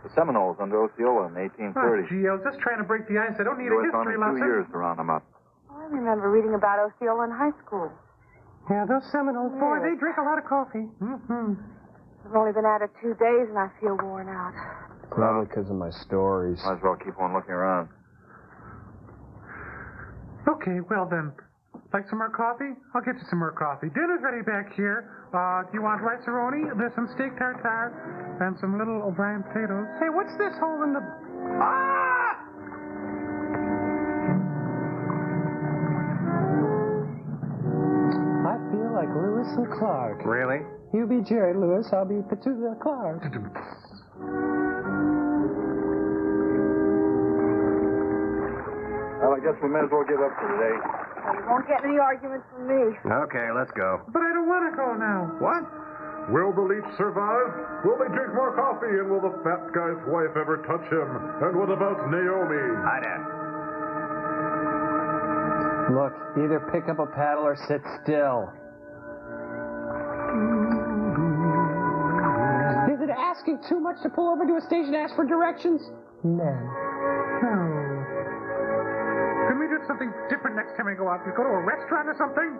The Seminoles under Osceola in 1830. Oh, gee, I was just trying to break the ice. I don't need a U.S. history Army 2 lesson. years to round them up. Oh, I remember reading about Osceola in high school. Yeah, those Seminoles, boy, they drink a lot of coffee. I've only been at it 2 days and I feel worn out. Probably because of my stories. Might as well keep on looking around. Okay, well then. Like some more coffee? I'll get you some more coffee. Dinner's ready back here. Do you want rice-a-roni? There's some steak tartare and some little O'Brien potatoes. Hey, what's this hole in the... Ah! I feel like Lewis and Clark. Really? You be Jerry Lewis, I'll be Petunia Clark. Well, I guess we may as well give up for today. Well, you won't get any arguments from me. Okay, let's go. But I don't want to go now. What? Will the leech survive? Will they drink more coffee? And will the fat guy's wife ever touch him? And what about Naomi? Hi, Dad. Look, either pick up a paddle or sit still. Is it asking too much to pull over to a station and ask for directions? No. Can we do something different next time we go out? We go to a restaurant or something?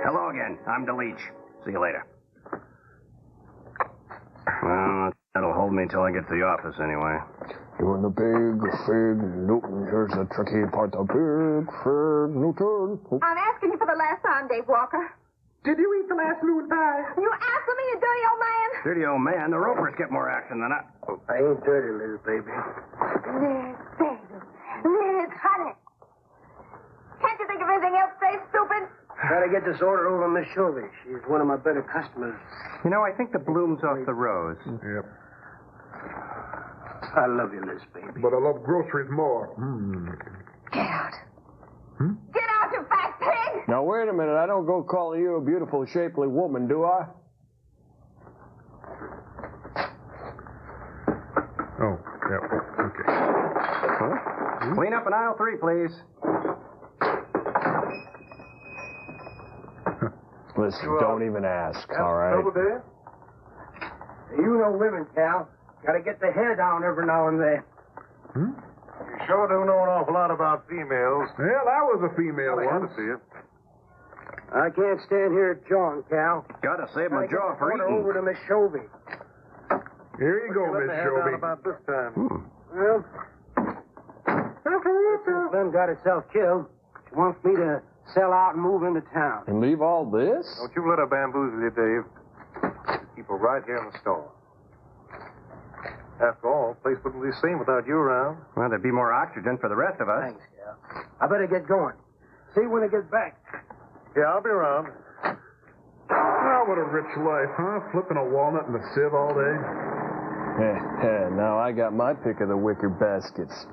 Hello again. I'm the Leech. See you later. Well, that'll hold me until I get to the office anyway. You're in the big fig Newton. Here's the tricky part. The big fig Newton. I'm asking you for the last time, Dave Walker. Did you eat the last moon pie? You asking me, you dirty old man? Dirty old man, the ropers get more action than I... I ain't dirty, little baby. Liz, baby. Liz, honey. Can't you think of anything else to say, stupid? Gotta get this order over Miss Shelby. She's one of my better customers. You know, I think the bloom's off the rose. Yep. I love you, Liz, baby. But I love groceries more. Get out. Get out, you fat pig! Now, wait a minute. I don't go calling you a beautiful, shapely woman, do I? Oh, yeah, okay. Huh? Clean up in aisle 3, please. Listen, don't even ask, all right? You know women, Cal. Gotta get the hair down every now and then. Hmm? You sure do know an awful lot about females. Well, I was a female once. See you. I can't stand here jawing, Cal. Gotta save my jaw for Order eating. over to Miss Shelby. Here you go, Miss Shelby. About this time. Well, since Lynn got herself killed, she wants me to sell out and move into town. And leave all this? Don't you let her bamboozle you, Dave. Keep her right here in the store. After all, the place wouldn't be the same without you around. Well, there'd be more oxygen for the rest of us. Thanks, Cal. I better get going. See you when I get back. Yeah, I'll be around. Oh, what a rich life, huh? Flipping a walnut in a sieve all day. Now I got my pick of the wicker baskets.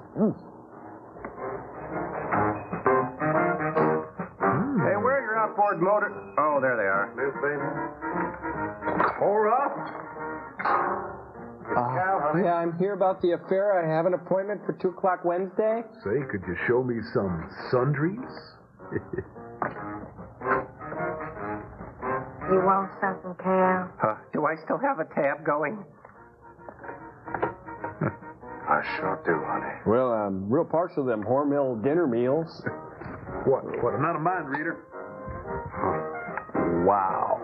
Hey, where's your outboard motor? Oh, there they are. Miss Baby. Cora? Yeah, I'm here about the affair. I have an appointment for 2 o'clock Wednesday. Say, could you show me some sundries? You want something, Cal? Do I still have a tab going? I sure do, honey. Well, I'm real partial to them Hormel dinner meals. What? I'm not a mind reader. Wow.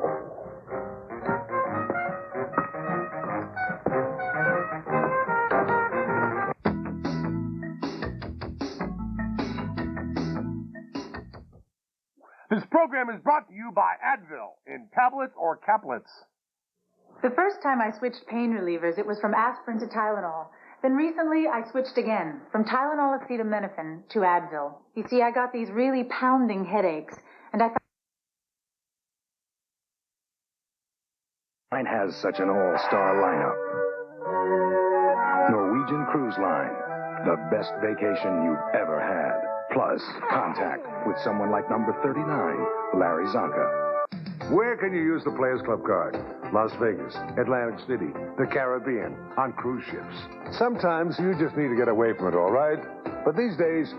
This program program is brought to you by Advil in tablets or caplets. The first time I switched pain relievers, it was from aspirin to Tylenol. Then recently, I switched again, from Tylenol acetaminophen to Advil. You see, I got these really pounding headaches, and I thought... Line has such an all-star lineup. Norwegian Cruise Line, the best vacation you've ever had. Plus, contact with someone like number 39, Larry Zonka. Where can you use the Players Club card? Las Vegas, Atlantic City, the Caribbean, on cruise ships. Sometimes you just need to get away from it, all right? But these days,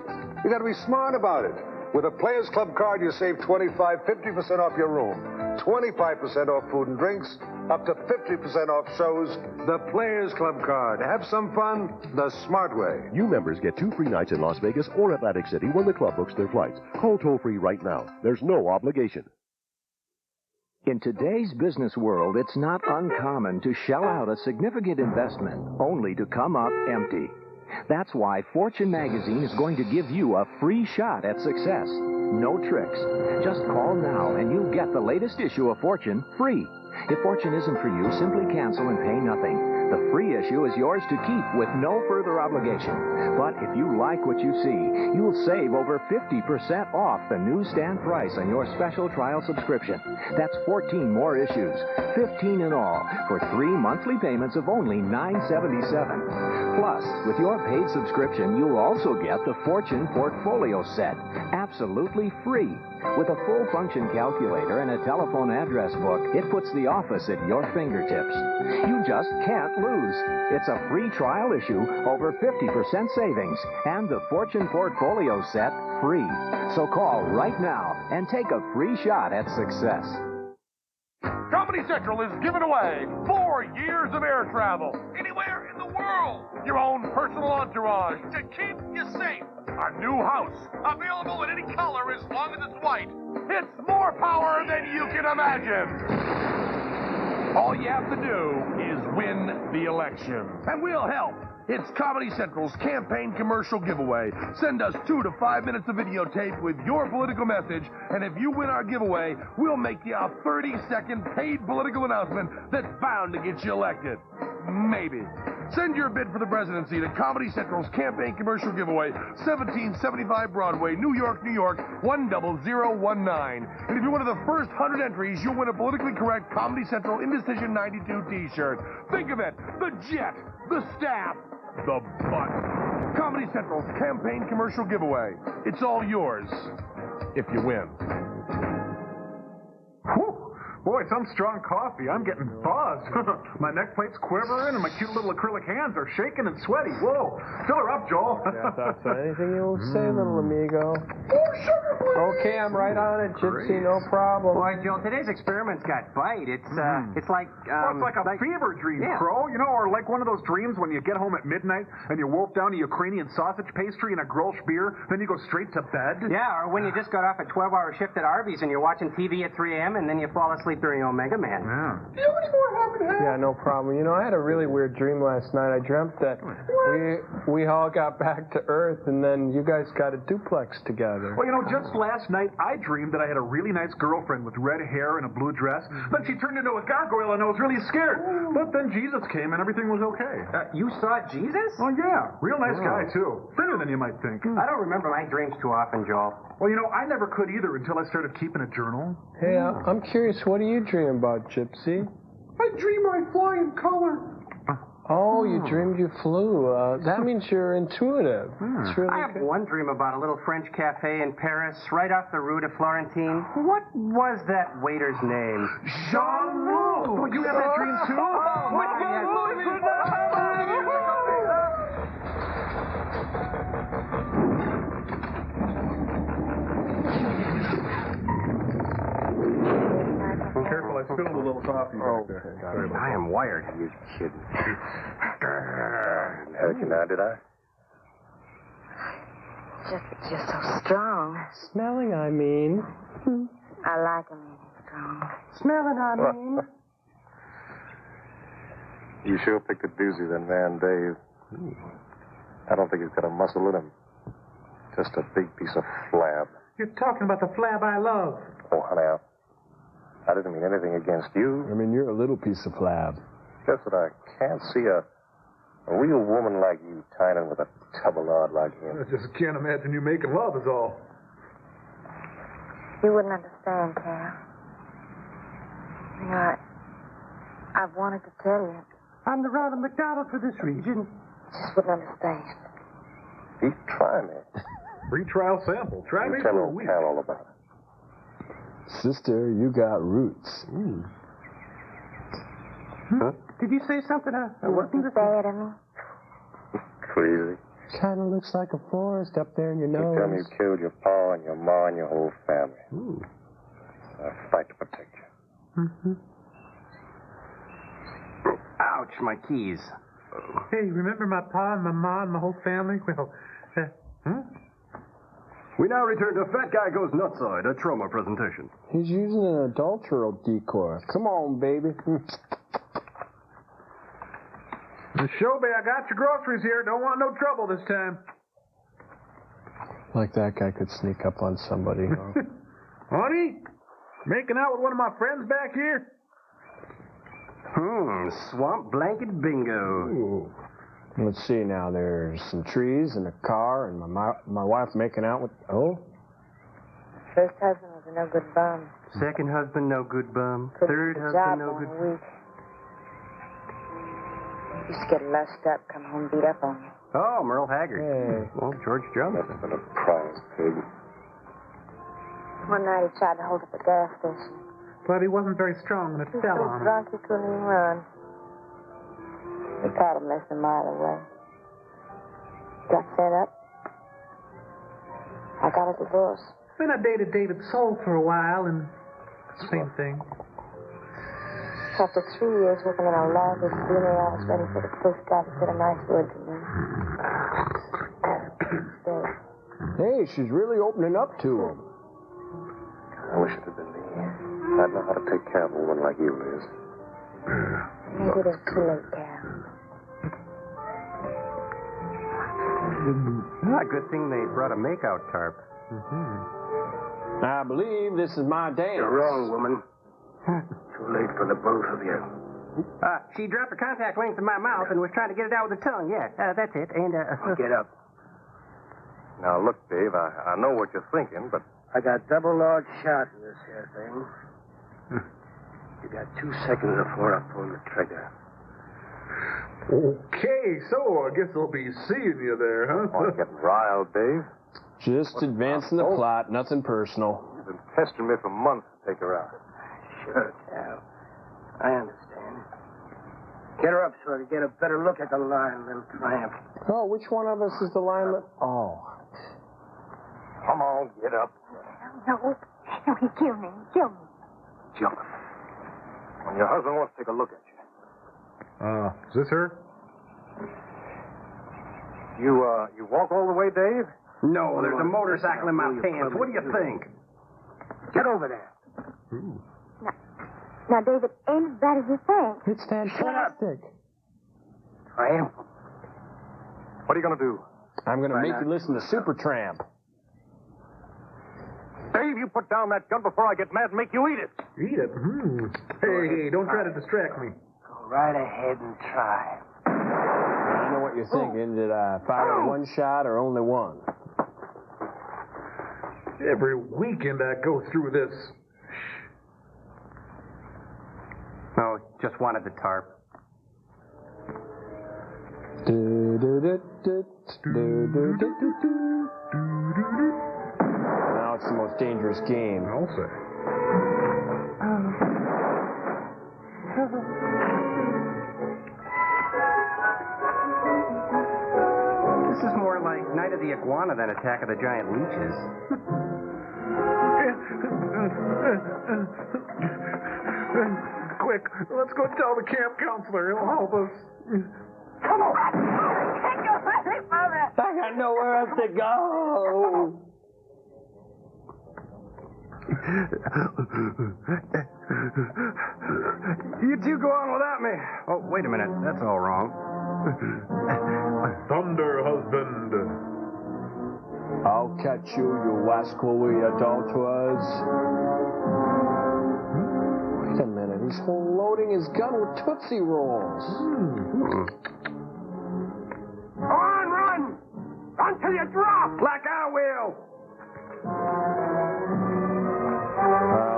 you gotta be smart about it. With a Players Club card, you save 50% off your room, 25% off food and drinks, up to 50% off shows. The Players Club card. Have some fun the smart way. New members get 2 free nights in Las Vegas or Atlantic City when the club books their flights. Call toll-free right now. There's no obligation. In today's business world, it's not uncommon to shell out a significant investment only to come up empty. That's why Fortune magazine is going to give you a free shot at success. No tricks. Just call now and you'll get the latest issue of Fortune free. If Fortune isn't for you, simply cancel and pay nothing. The free issue is yours to keep with no further obligation. But if you like what you see, you'll save over 50% off the newsstand price on your special trial subscription. That's 14 more issues, 15 in all, for 3 monthly payments of only $9.77. Plus, with your paid subscription, you'll also get the Fortune Portfolio Set, absolutely free. With a full-function calculator and a telephone address book, it puts the office at your fingertips. You just can't lose. It's a free trial issue, over 50% savings, and the Fortune Portfolio Set free. So call right now and take a free shot at success. Comedy Central is giving away 4 years of air travel anywhere in the world. Your own personal entourage to keep you safe. A new house, available in any color as long as it's white. It's more power than you can imagine. All you have to do is win the election. And we'll help. It's Comedy Central's campaign commercial giveaway. Send us 2 to 5 minutes of videotape with your political message, and if you win our giveaway, we'll make you a 30-second paid political announcement that's bound to get you elected. Maybe. Send your bid for the presidency to Comedy Central's campaign commercial giveaway, 1775 Broadway, New York, New York, 10019. And if you're one of the first 100 entries, you'll win a politically correct Comedy Central Indecision 92 t-shirt. Think of it, the jet, the staff, the butt. Comedy Central's campaign commercial giveaway. It's all yours if you win. Whew. Boy, some strong coffee. I'm getting buzzed. My neck plate's quivering, and my cute little acrylic hands are shaking and sweaty. Whoa. Fill her up, Joel. Yeah, that's anything you'll say, little amigo. Oh, sugar, please. Okay, I'm right on it, Gypsy. No problem. Boy, Joel, today's experiments got bite. It's like... it's like a fever dream, Crow. You know, or like one of those dreams when you get home at midnight and you wolf down a Ukrainian sausage pastry and a Grolsch beer, then you go straight to bed. Yeah, or when you just got off a 12-hour shift at Arby's and you're watching TV at 3 a.m. and then you fall asleep during Omega Man. Yeah. Do you have any more happy? Yeah, no problem. You know, I had a really weird dream last night. I dreamt that we all got back to Earth, and then you guys got a duplex together. Well, you know, just last night, I dreamed that I had a really nice girlfriend with red hair and a blue dress. Then she turned into a gargoyle, and I was really scared. But then Jesus came, and everything was okay. You saw Jesus? Oh, yeah. Real nice guy, too. Thinner than you might think. I don't remember my dreams too often, Joel. Well, you know, I never could either until I started keeping a journal. Hey, I'm curious, what do you dream about, Gypsy? I dream I fly in color. Oh, you dreamed you flew. That means you're intuitive. It's really I have one dream about a little French cafe in Paris, right off the Rue de Florentine. What was that waiter's name? Jean-Luc! Oh, you have that dream, too? Oh, Careful, I spilled a little coffee back there. I am wired. You kidding? Hurt you now, did I? Just so strong. Smelling, I mean. I like him strong. Smelling, I mean. You sure picked a doozy, then, man, Dave. I don't think he's got a muscle in him. Just a big piece of flab. You're talking about the flab I love. Oh, honey, I didn't mean anything against you. I mean, you're a little piece of flab. Just that I can't see a real woman like you tying in with a tubbalard like him. I just can't imagine you making love is all. You wouldn't understand, Cal. You know, I've wanted to tell you. I'm the Ronald McDonald for this region. Just wouldn't understand. He try me. Free trial sample. Try me Tell for a old week. Cal all about it. Sister, you got roots. Huh? Did you say something? Wasn't bad of me. Crazy. Kind of looks like a forest up there in your You nose. tell me you killed your pa and your ma and your whole family. Ooh. I fight to protect you. Mm-hmm. Ouch, my keys. Hey, remember my pa and my ma and my whole family? Well, We now return to Fat Guy Goes Nutside, a trauma presentation. He's using an adulteral decoy. Come on, baby. Shobi, I got your groceries here. Don't want no trouble this time. Like that guy could sneak up on somebody. Huh? Honey, making out with one of my friends back here? Swamp blanket bingo. Ooh. Let's see now. There's some trees and a car and my wife making out with... Oh? First husband was a no good bum. Second husband, no good bum. Couldn't Third get a husband, job no in good... a week. Used to get lushed up, come home beat up on me. Oh, Merle Haggard. Hey. Well, George Jones. That's been a prize pig. One night he tried to hold up a gas station. but he wasn't very strong and it He was fell so on him. drunk he couldn't even run. We caught him less than a mile away. Got set up. I got a divorce. Then I dated David Soul for a while, and same thing. After 3 years working in a lab with Junior, I was ready for the first guy to say a nice word to me. Hey, she's really opening up to him. I wish it had been me. I'd know how to take care of a woman like you, Liz. Maybe it is too late, Cal. Good thing they brought a makeout tarp. I believe this is my dance. You're wrong, woman. Too late for the both of you. She dropped her contact lens in my mouth and was trying to get it out with her tongue. Yeah, that's it. And Get up. Now, look, Dave, I know what you're thinking, but... I got double large shot in this here thing. You got 2 seconds before I pull the trigger. Okay, so I guess I'll be seeing you there, huh? Oh, getting riled, Dave. Just advancing the plot, nothing personal. You've been pestering me for months to take her out. Sure, Cal. I understand. Get her up so I can get a better look at the line, little tramp. Oh, which one of us is the line that... Oh. Come on, get up. No, he killed me. Kill me. Jump. When your husband wants to take a look at you. Is this her? You walk all the way, Dave? no, there's a motorcycle in my pants. What do you think? Get over there. Now, David, ain't as bad as you think. It's fantastic. Tramp. What are you going to do? I'm going to make you listen to Supertramp. Dave, you put down that gun before I get mad and make you eat it. Eat it? Hey, don't try to distract me. Go right ahead and try. I know what you're thinking. Did I fire one shot or only one? Every weekend I go through this. No, just wanted the tarp. Now it's the most dangerous game. I'll say. This is more like Night of the Iguana than Attack of the Giant Leeches. Quick, let's go tell the camp counselor. He'll help us. Come on. Take your money, Mother. I got nowhere else to go. You two go on without me. Oh, wait a minute. That's all wrong. Thunder husband. I'll catch you, you rascally adulterers. He's loading his gun with Tootsie Rolls. On, run! Run till you drop! Like I will!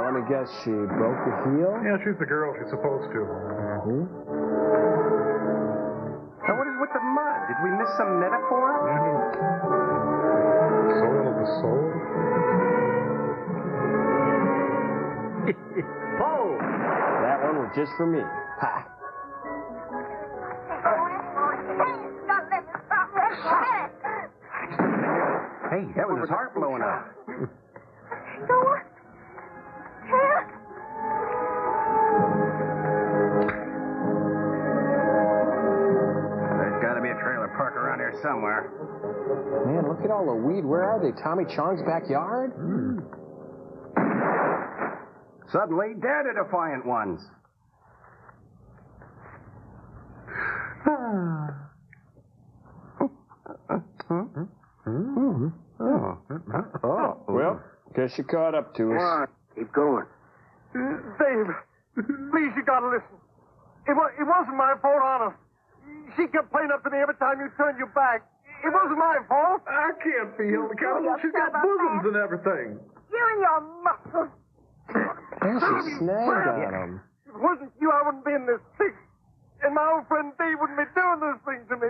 Let me guess, she broke the heel? Yeah, she's the girl she's supposed to. Now, what is with the mud? Did we miss some metaphor? Soil of the soul? Pull! That one was just for me. Ha! Hey, that was his heart blowing up. There's got to be a trailer park around here somewhere. Man, look at all the weed. Where are they? Tommy Chong's backyard? Suddenly, they're the defiant ones. Well, guess you caught up to us. Come on, keep going. Dave, please, you gotta listen. It wasn't my fault, honest. She kept playing up to me every time you turned your back. It wasn't my fault. I can't feel the cannibal. She's got bosoms and everything. You and your muscles. Yeah, she snagged on him. If it wasn't you, I wouldn't be in this fix. And my old friend Dave wouldn't be doing this thing to me.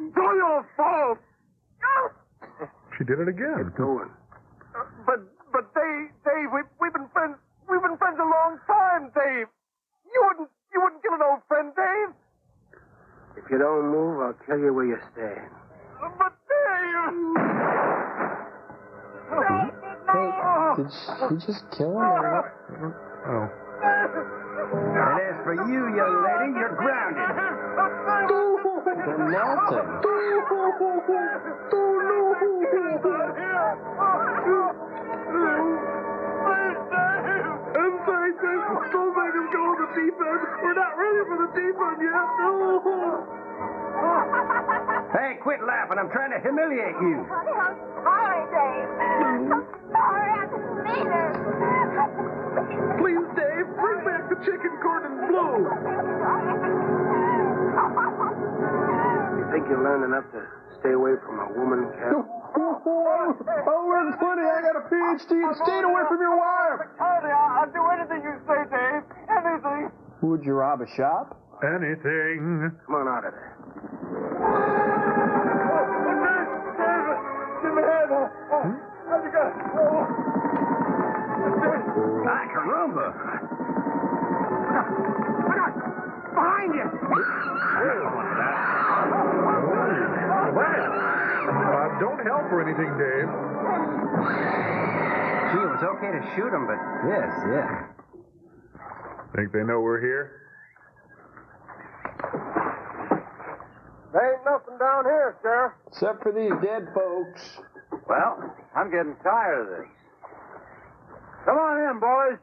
It's all your fault. She did it again. Get going. But Dave, we've been friends. We've been friends a long time, Dave. You wouldn't kill an old friend, Dave. If you don't move, I'll tell you where you're staying. But Dave. Hey, did she just kill him or what? Oh. And as for you, young lady, you're grounded. They're melting. I'm sorry, Dave. Don't make us go on the deep end. We're not ready for the deep end yet. Hey, quit laughing. I'm trying to humiliate you. I'm sorry, Dave. I'm sorry. I didn't mean it. Please, Dave, bring back the chicken, corn, and blue. You think you learned enough to stay away from a woman, Cal? Oh, where's funny? I got a PhD in staying away from your wife. I'll do anything you say, Dave. Anything. Would you rob a shop? Anything. Come on out of there. Give me a hand. How'd you go? Ah, caramba. Behind you. Don't help or anything, Dave. Gee, it was okay to shoot him, but yes, yeah. Think they know we're here? There ain't nothing down here, Sheriff. Except for these dead folks. Well, I'm getting tired of this. Come on in, boys.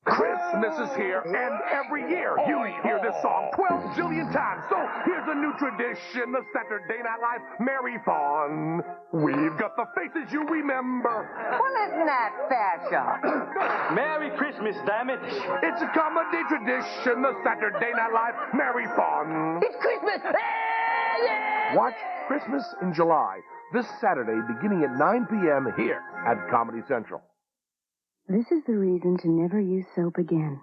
Christmas is here, and every year you hear this song 12 jillion times. So here's a new tradition, the Saturday Night Live Marathon. We've got the faces you remember. Well, isn't that fashion? Merry Christmas, damn it. It's a comedy tradition, the Saturday Night Live Marathon. It's Christmas! Watch Christmas in July, this Saturday beginning at 9 p.m. here at Comedy Central. This is the reason to never use soap again.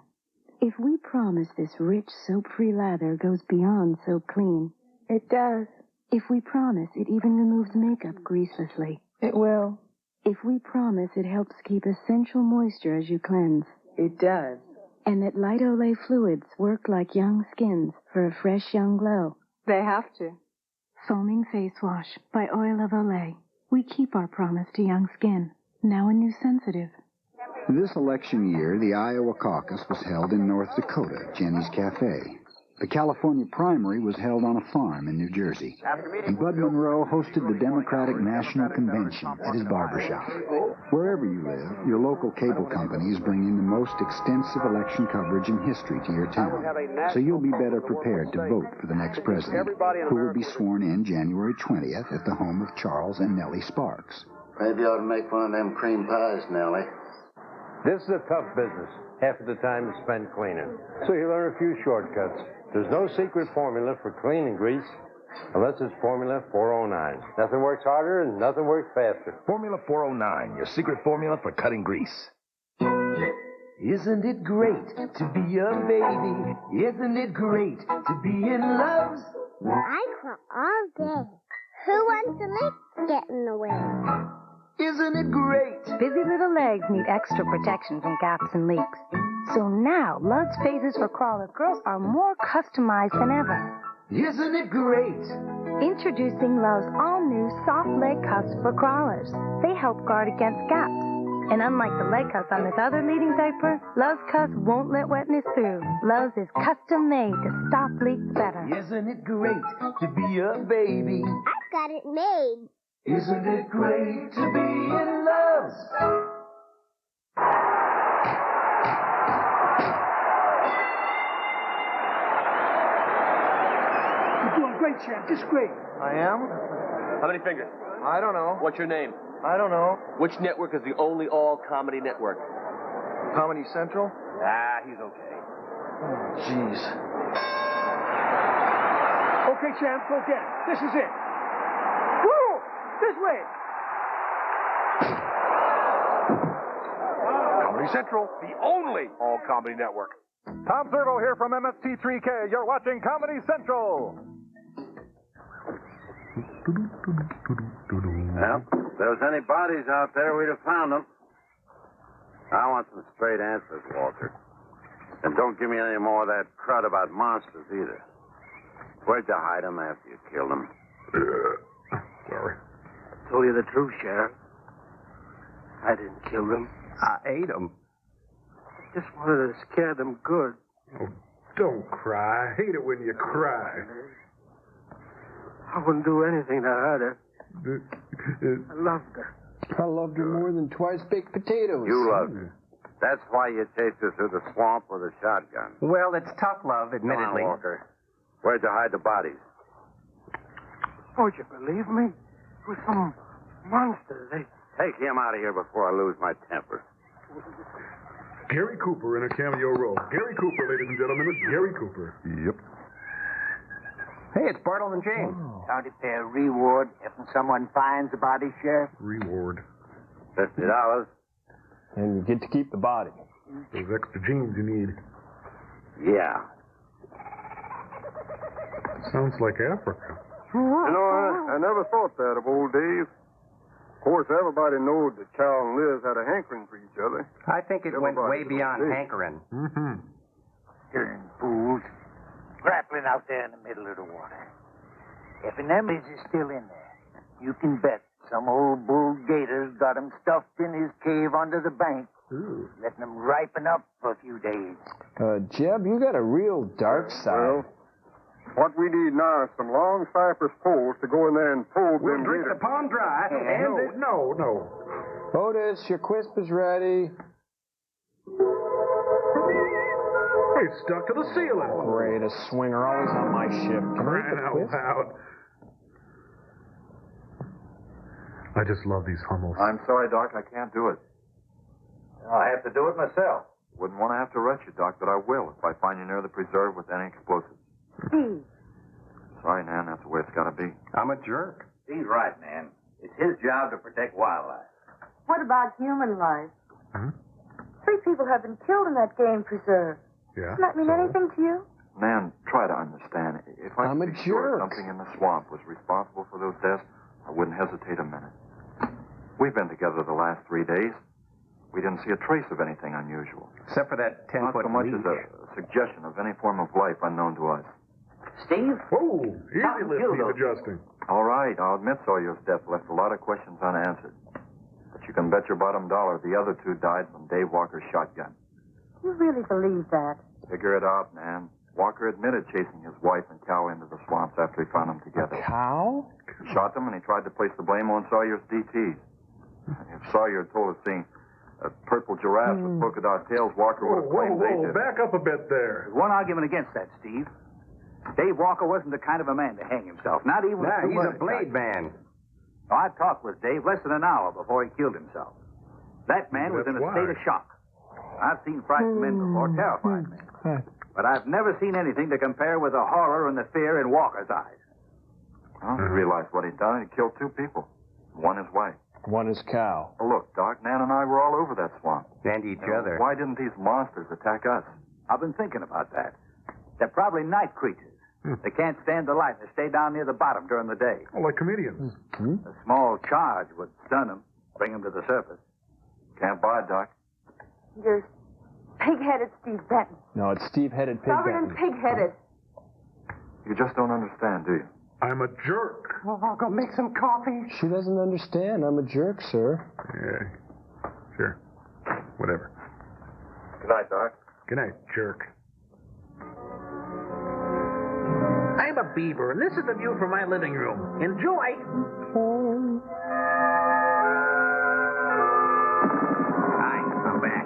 If we promise this rich soap-free lather goes beyond soap clean, it does. If we promise it even removes makeup greaselessly, it will. If we promise it helps keep essential moisture as you cleanse, it does. And that light Olay fluids work like young skins for a fresh young glow, they have to. Foaming Face Wash by Oil of Olay. We keep our promise to young skin, now a new sensitive. This election year, the Iowa caucus was held in North Dakota, Jenny's Cafe. The California primary was held on a farm in New Jersey. And Bud Monroe hosted the Democratic National Convention at his barbershop. Wherever you live, your local cable company is bringing the most extensive election coverage in history to your town. So you'll be better prepared to vote for the next president, who will be sworn in January 20th at the home of Charles and Nellie Sparks. Maybe you ought to make one of them cream pies, Nellie. This is a tough business. half of the time is spent cleaning. So you learn a few shortcuts. There's no secret formula for cleaning grease unless it's Formula 409. Nothing works harder and nothing works faster. Formula 409, your secret formula for cutting grease. Isn't it great to be a baby? Isn't it great to be in love? I crawl all day. Who wants a lick get in the way? Isn't it great? Busy little legs need extra protection from gaps and leaks. So now, Love's phases for crawler girls are more customized than ever. Isn't it great? Introducing Love's all-new soft leg cuffs for crawlers. They help guard against gaps. And unlike the leg cuffs on this other leading diaper, Love's cuffs won't let wetness through. Love's is custom made to stop leaks better. Isn't it great to be a baby? I've got it made. Isn't it great to be in love? You're doing great, champ. Just great. I am? How many fingers? I don't know. What's your name? I don't know. Which network is the only all-comedy network? Comedy Central? Ah, he's okay. Oh, jeez. Okay, champ, go get it. This is it. Woo! This way. Comedy Central, the only all-comedy network. Tom Servo here from MST3K. You're watching Comedy Central. Well, if there was any bodies out there, we'd have found them. I want some straight answers, Walter. And don't give me any more of that crud about monsters, either. Where'd you hide them after you killed them? Sorry. Tell you the truth, Sheriff. I didn't kill them. I ate them. Just wanted to scare them good. Oh, don't cry. I hate it when you cry. I wouldn't do anything to hurt her. I loved her. I loved her more than twice baked potatoes. You loved her. That's why you chased her through the swamp with a shotgun. Well, it's tough love, admittedly. Come on, Walker. Where'd you hide the bodies? Don't you believe me? It was some monster. Take him out of here before I lose my temper. Gary Cooper in a cameo role. Gary Cooper, ladies and gentlemen, is Gary Cooper. Yep. Hey, it's Bartle and James. County Fair reward if someone finds the body, Sheriff. Reward. $50. And you get to keep the body. Those extra jeans you need. Yeah. Sounds like Africa. You know, I never thought that of old Dave. Of course, everybody knowed that Cal and Liz had a hankering for each other. I think it went way beyond hankering. Mm-hmm. Darn fools. Grappling out there in the middle of the water. If an Emmys is still in there, you can bet some old bull gator's got him stuffed in his cave under the bank, letting them ripen up for a few days. Jeb, you got a real dark side. Well, what we need now is some long cypress poles to go in there and pull We'll them drink gators. the pond dry. No. Otis, your quisp is ready. It's stuck to the ceiling. Great, a swinger always on my ship. Can I get the quisp? Out. I just love these Hummels. I'm sorry, Doc, I can't do it. I have to do it myself. Wouldn't want to have to rush you, Doc, but I will if I find you near the preserve with any explosives. Steve. Sorry, Nan, that's the way it's got to be. I'm a jerk. He's right, man. It's his job to protect wildlife. What about human life? Huh? 3 people have been killed in that game preserve. Yeah. Doesn't that mean anything to you? Nan, try to understand. If I I'm a could be sure jerk. something in the swamp was responsible for those deaths, I wouldn't hesitate a minute. We've been together the last 3 days. We didn't see a trace of anything unusual. Except for that 10-foot Not so much lead. as a suggestion of any form of life unknown to us. Steve? Whoa, easy lift, he's adjusting. All right, I'll admit Sawyer's death left a lot of questions unanswered. But you can bet your bottom dollar the other 2 died from Dave Walker's shotgun. You really believe that? Figure it out, Nan. Walker admitted chasing his wife and cow into the swamps after he found them together. Cow? He shot them and he tried to place the blame on Sawyer's DTs. If Sawyer had told us seeing a purple giraffe with polka dot tails, Walker would have claimed they did. Back up a bit there. There's one argument against that, Steve. Dave Walker wasn't the kind of a man to hang himself, not even with 2 he's a murder blade charges. man. I talked with Dave less than an hour before he killed himself. That man was in a state of shock. I've seen frightened men before, terrified men. But I've never seen anything to compare with the horror and the fear in Walker's eyes. Well, he realized what he'd done. He killed 2 people. One his wife. One is Cal. Well, look, Doc, Nan and I were all over that swamp. And each other. Why didn't these monsters attack us? I've been thinking about that. They're probably night creatures. They can't stand the light. They stay down near the bottom during the day. Oh, like comedians. A small charge would stun them, bring them to the surface. Can't buy it, Doc. You're pig-headed Steve Benton. No, it's Steve-headed pig Stubborn and pig-headed. You just don't understand, do you? I'm a jerk. Well, I'll go make some coffee. She doesn't understand. I'm a jerk, sir. Yeah, sure. Whatever. Good night, Doc. Good night, jerk. I'm a beaver, and this is the view from my living room. Enjoy. Hi, I'm back.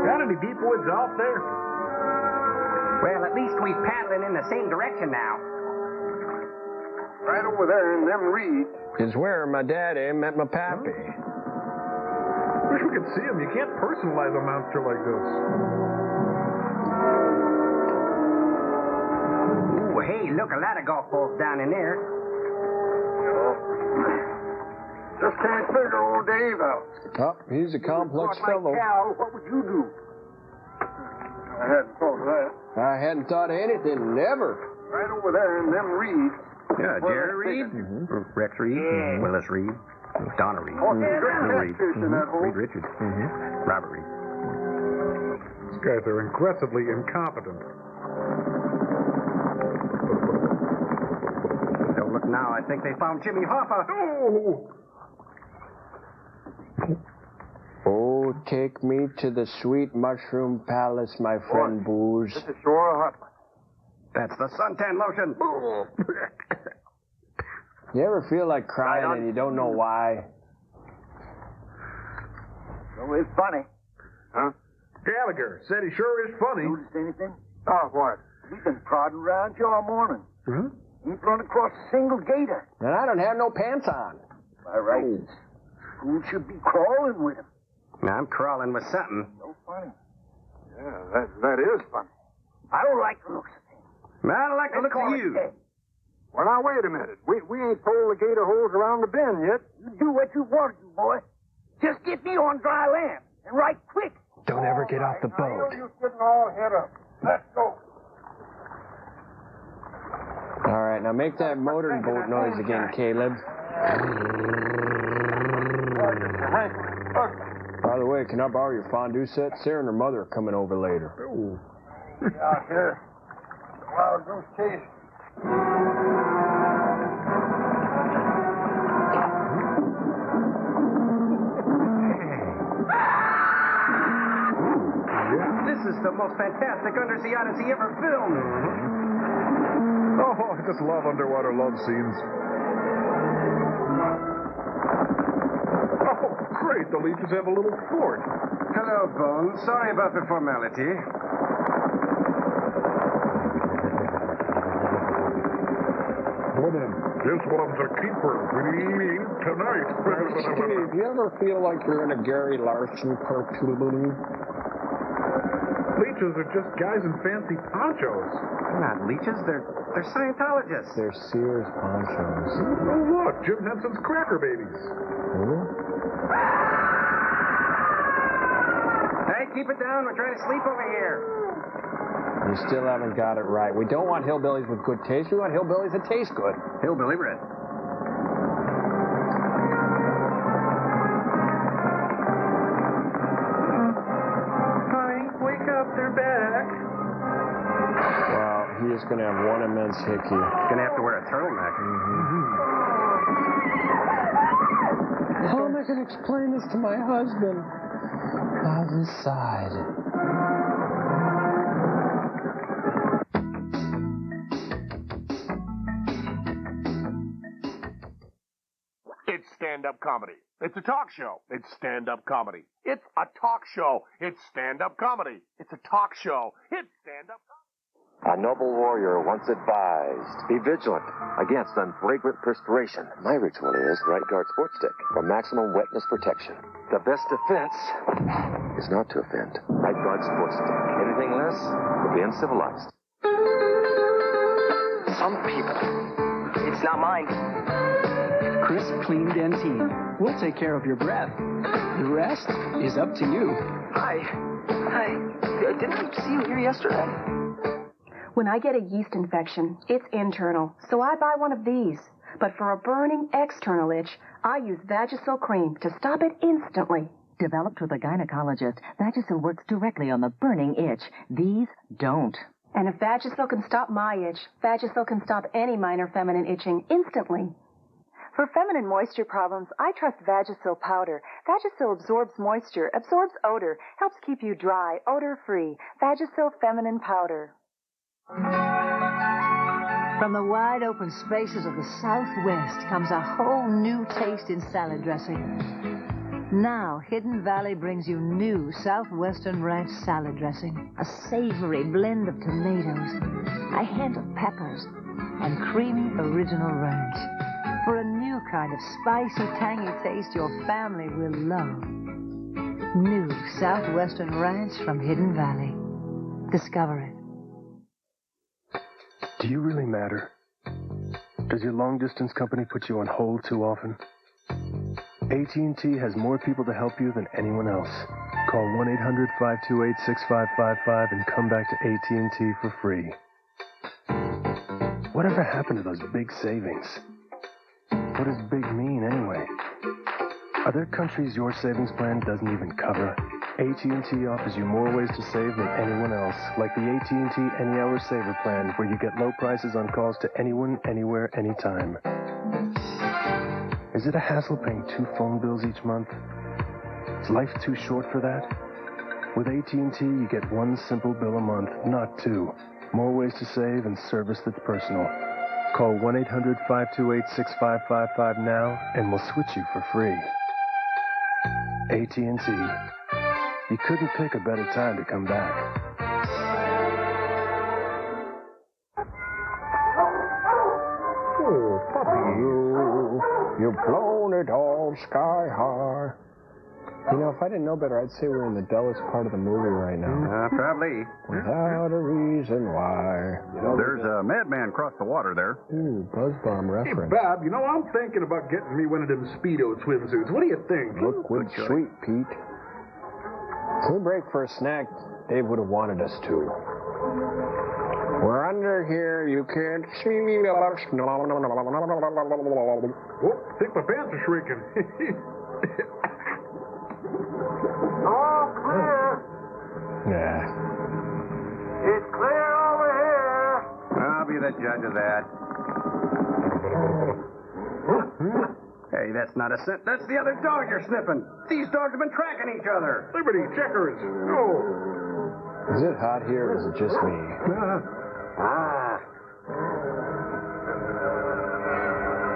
Got any deep woods off there? Well, at least we're paddling in the same direction now. Right over there in them reeds. Is where my daddy met my pappy. Wish we could see him. You can't personalize a monster like this. Ooh, hey, look, a lot of golf balls down in there. Just can't figure old Dave out. Oh, he's a complex fellow. Cal, what would you do? I hadn't thought of that. I hadn't thought of anything, never. Right over there in them reeds. Yeah, Jerry Reed, Rex Reed, Willis Reed, Donna Reed, Bill Reed, Reed Richards, Robert Reed. These guys are aggressively incompetent. Don't look now. I think they found Jimmy Hoffa. Oh! Oh, take me to the sweet mushroom palace, my friend Booze. This is sure a hot one. That's the suntan lotion. You ever feel like crying and you don't know why? So it's funny. Huh? Gallagher said he sure is funny. Noticed anything? Oh, what? We've been prodding around you all morning. Huh? Ain't run across a single gator. And I don't have no pants on. By rights. School should be crawling with him. Now, I'm crawling with something. So funny. Yeah, that is funny. I don't like the looks of him. I don't like the looks of you. Well, now, wait a minute. We ain't pulled the gator holes around the bend yet. You do what you want to, boy. Just get me on dry land. And right quick. Don't ever get off the boat. You're getting all head up. Let's go. All right, now make that motorboat noise again, Caleb. By the way, can I borrow your fondue set? Sarah and her mother are coming over later. Yeah, here. Wild goose chase. This is the most fantastic undersea odyssey ever filmed. Oh, I just love underwater love scenes. Oh, great. The Leeches have a little fort. Hello, Bones. Sorry about the formality. Well then, this one's a keeper. We meet tonight. Steve, you ever feel like you're in a Gary Larson cartoon? Leeches are just guys in fancy ponchos. They're not leeches. They're Scientologists. They're Sears ponchos. Oh, look, Jim Henson's Cracker Babies. Hey, keep it down. We're trying to sleep over here. You still haven't got it right. We don't want hillbillies with good taste. We want hillbillies that taste good. Hillbilly bread. They're back. Wow, he is going to have one immense hickey. He's going to have to wear a turtleneck. How am I going to explain this to my husband? I'll decide. It's stand stand-up comedy. It's a talk show. It's stand-up comedy. It's a talk show. It's stand-up comedy. It's a talk show. It's stand-up comedy. A noble warrior once advised, be vigilant against unfragrant perspiration. My ritual is Right Guard Sports Stick for maximum wetness protection. The best defense is not to offend. Right Guard Sports Stick. Anything less would be uncivilized. Some people, it's not mine. Crisp, clean Dentine. We'll take care of your breath. The rest is up to you. Hi. Didn't I see you here yesterday? When I get a yeast infection, it's internal, so I buy one of these. But for a burning external itch, I use Vagisil cream to stop it instantly. Developed with a gynecologist, Vagisil works directly on the burning itch. These don't. And if Vagisil can stop my itch, Vagisil can stop any minor feminine itching instantly. For feminine moisture problems, I trust Vagisil powder. Vagisil absorbs moisture, absorbs odor, helps keep you dry, odor-free. Vagisil feminine powder. From the wide open spaces of the Southwest comes a whole new taste in salad dressing. Now, Hidden Valley brings you new Southwestern Ranch salad dressing. A savory blend of tomatoes, a hint of peppers, and creamy original ranch. For a new kind of spicy, tangy taste your family will love. New Southwestern Ranch from Hidden Valley. Discover it. Do you really matter? Does your long-distance company put you on hold too often? AT&T has more people to help you than anyone else. Call 1-800-528-6555 and come back to AT&T for free. Whatever happened to those big savings? What does big mean anyway? Are there countries your savings plan doesn't even cover? AT&T offers you more ways to save than anyone else, like the AT&T Any Hour Saver Plan, where you get low prices on calls to anyone, anywhere, anytime. Is it a hassle paying 2 phone bills each month? Is life too short for that? With AT&T, you get 1 simple bill a month, not 2. More ways to save and service that's personal. Call 1-800-528-6555 now, and we'll switch you for free. AT&T. You couldn't pick a better time to come back. Oh, puppy, you've blown it all sky high. You know, if I didn't know better, I'd say we're in the dullest part of the movie right now. Probably. Without a reason why. There's a madman across the water there. Ooh, buzz bomb reference. Hey, Bob, you know, I'm thinking about getting me one of them Speedo swimsuits. What do you think? Liquid sweet, Pete. If we break for a snack, Dave would have wanted us to. We're under here, you can't see us. Oh, I think my pants are shrinking. All clear. Yeah. It's clear over here. I'll be the judge of that. Hey, that's not a scent. That's the other dog you're sniffing. These dogs have been tracking each other. Liberty, checkers. Oh. Is it hot here, or is it just me?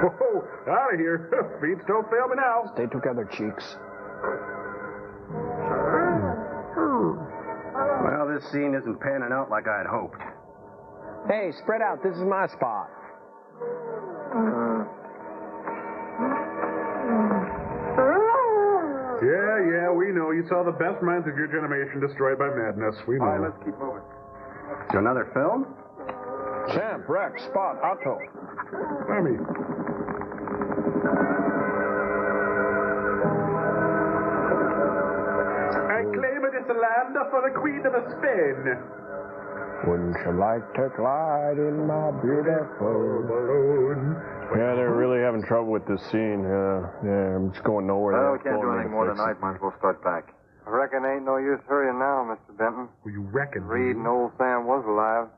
Oh, out of here. Feet don't fail me now. Stay together, cheeks. Well, this scene isn't panning out like I'd hoped. Hey, spread out. This is my spot. Yeah, we know. You saw the best minds of your generation destroyed by madness. We know. All right, let's keep moving. To another film? Champ, Rex, Spot, Otto. Tommy. I claim it is the land for the Queen of Spain. Wouldn't you like to glide in my beautiful balloon? Yeah, they're really having trouble with this scene. Yeah, it's going nowhere. Well, we can't do anything more tonight. Might as well start back. I reckon ain't no use hurrying now, Mr. Benton. Well, you reckon? Reed and old Sam was alive.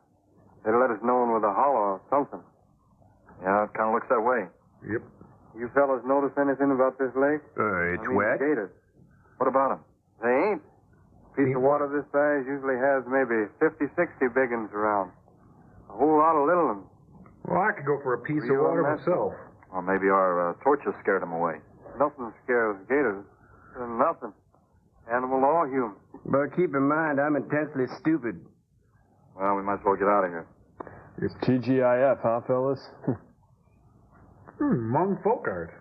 They'd let us know with a holler or something. Yeah, it kind of looks that way. Yep. You fellas notice anything about this lake? It's wet. Gators. What about them? They ain't. A piece of water this size usually has maybe 50, 60 big ones around. A whole lot of little ones. Well, I could go for a piece of water myself. Or maybe our torches scared them away. Nothing scares gators. Nothing. Animal or human. But keep in mind, I'm intensely stupid. Well, we might as well get out of here. It's TGIF, huh, fellas? Hmong folk art.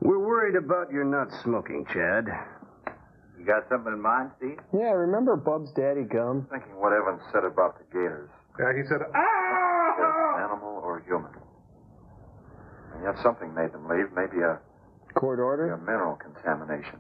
We're worried about your not smoking, Chad. You got something in mind, Steve? Yeah, remember Bub's daddy gum? Thinking what Evans said about the gators. Yeah, he said, ah! Animal or human. And yet something made them leave. Maybe a court order? A mineral contamination.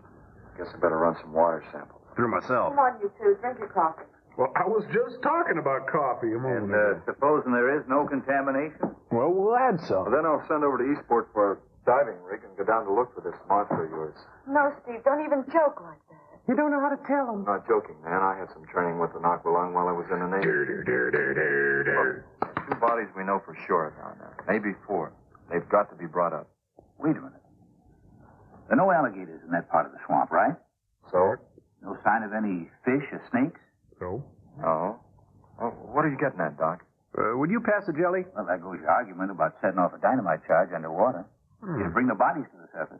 Guess I better run some water samples. Through myself. Come on, you two. Drink your coffee. Well, I was just talking about coffee a moment ago. Supposing there is no contamination? Well, we'll add some. Well, then I'll send over to Eastport for a diving rig and go down to look for this monster of yours. No, Steve, don't even joke like that. You don't know how to tell them. I'm not joking, man. I had some training with an aqualung while I was in the Navy. Look, 2 bodies we know for sure down there. Maybe 4. They've got to be brought up. Wait a minute. There are no alligators in that part of the swamp, right? So? No sign of any fish or snakes? So? No. Well, what are you getting at, Doc? Would you pass the jelly? Well, there goes your argument about setting off a dynamite charge underwater. You bring the bodies to the surface.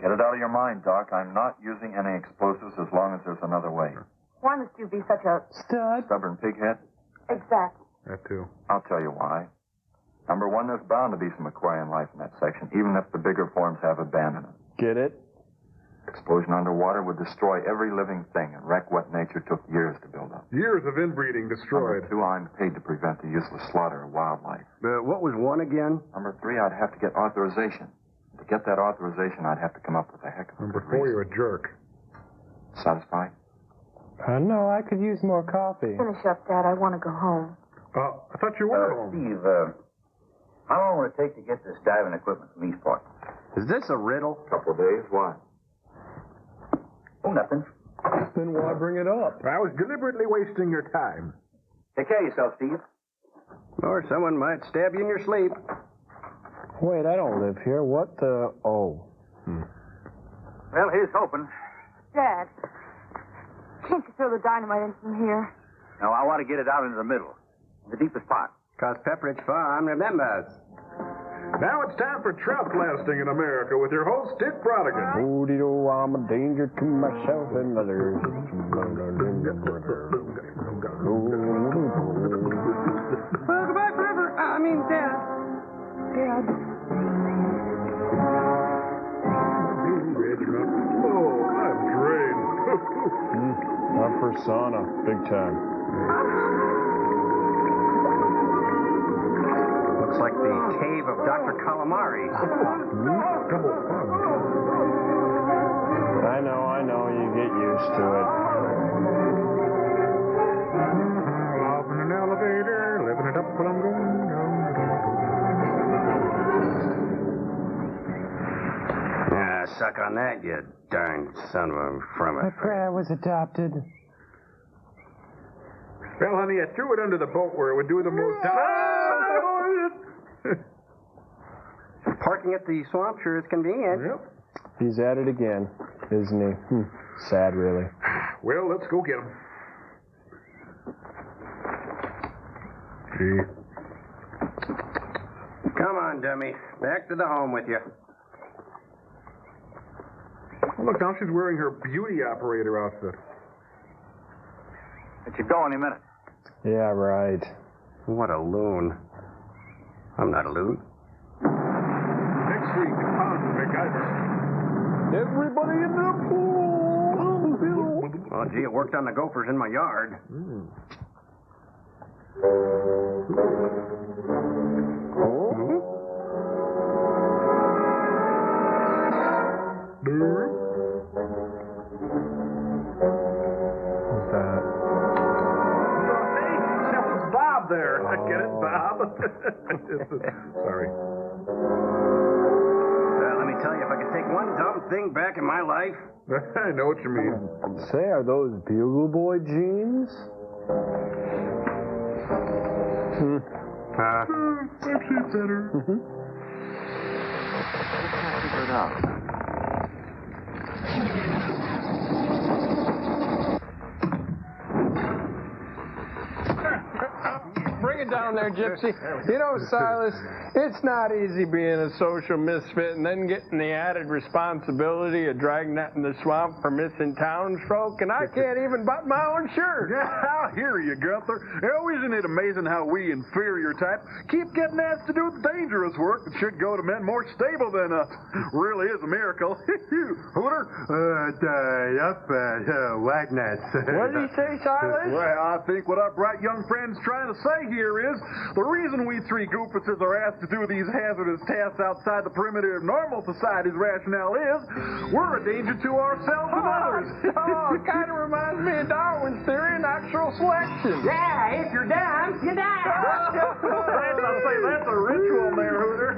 Get it out of your mind, Doc. I'm not using any explosives as long as there's another way. Why must you be such a stud? Stubborn pighead? Exactly. That too. I'll tell you why. Number 1, there's bound to be some aquarium life in that section, even if the bigger forms have abandoned it. Get it? Explosion underwater would destroy every living thing and wreck what nature took years to build up. Years of inbreeding destroyed. Number 2, I'm paid to prevent the useless slaughter of wildlife. What was 1 again? Number 3, I'd have to get authorization. To get that authorization, I'd have to come up with a heck of a Number 4, you're a jerk. Satisfied? No, I could use more coffee. Finish up, Dad. I want to go home. I thought you were home. Steve, how long will it take to get this diving equipment from Eastport? Is this a riddle? A couple of days. Why? Oh, nothing. Then why bring it up? I was deliberately wasting your time. Take care of yourself, Steve. Or someone might stab you in your sleep. Wait, I don't live here. What the... Oh. Well, here's hoping. Dad, can't you throw the dynamite in from here? No, I want to get it out into the middle, the deepest part. 'Cause Pepperidge Farm remembers. Now it's time for trout blasting in America with your host, Dick Brodigan. Oh, I'm a danger to myself and others. Well, goodbye forever. Dad. Dad. Oh, I'm drained. Not for sauna. Big time. Looks like the cave of Dr. Calamari. I know. You get used to it. Off in an elevator, living it up while I'm going down. Suck on that, you darn son of a from My prayer was adopted. Well, honey, I threw it under the boat where it would do the most damage. Parking at the swamp sure is convenient. Yep. He's at it again, isn't he? Sad, really. Well, let's go get him. Gee. Come on, dummy. Back to the home with you. Oh, look, now she's wearing her beauty operator outfit. It should go any minute. Yeah, right. What a loon. I'm not a loon. Next week, on MacGyver. Everybody in the pool. Oh, gee, it worked on the gophers in my yard. What's that? That was Bob there. I get it, Bob. Sorry. Well, let me tell you, if I could take one dumb thing back in my life. I know what you mean. Say, are those Bugle Boy jeans? I've seen better. I can't figure it out. Bring it down there, Gypsy. You know, Silas, it's not easy being a social misfit and then getting the added responsibility of dragnet in the swamp for missing townsfolk, and I can't even button my own shirt. Yeah, I hear you, Gunther. Isn't it amazing how we inferior type keep getting asked to do the dangerous work that should go to men more stable than us? Really is a miracle. Hooter? Wagnats. What did he say, Silas? Well, I think what our bright young friend's trying to say here is the reason we three goofuses are asked to do these hazardous tasks outside the perimeter of normal society's rationale is we're a danger to ourselves and others. It kind of reminds me of Darwin's theory of natural selection. Yeah, if you're down, you die. That's a ritual there, Hooter.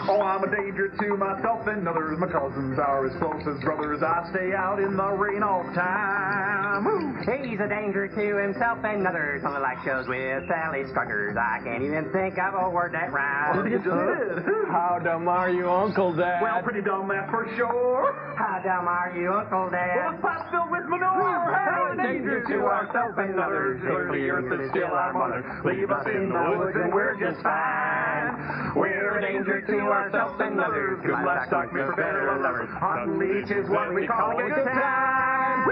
Oh, I'm a danger to myself and others. My cousins are as close as brothers. I stay out in the rain all the time. He's a danger to himself and others. Only like shows with Sally Struckers. I can't even think of a word that rhymes. You did. How dumb are you, Uncle Dad? Well, pretty dumb, that's for sure. How dumb are you, Uncle Dad? Well, the pot's filled with manure. We're a danger to ourselves and others. The earth is still our mother. Leave us in the woods and we're just fine. We're a danger to ourselves and others. Good livestock meant for better lovers. On Leeches, what we call a good time.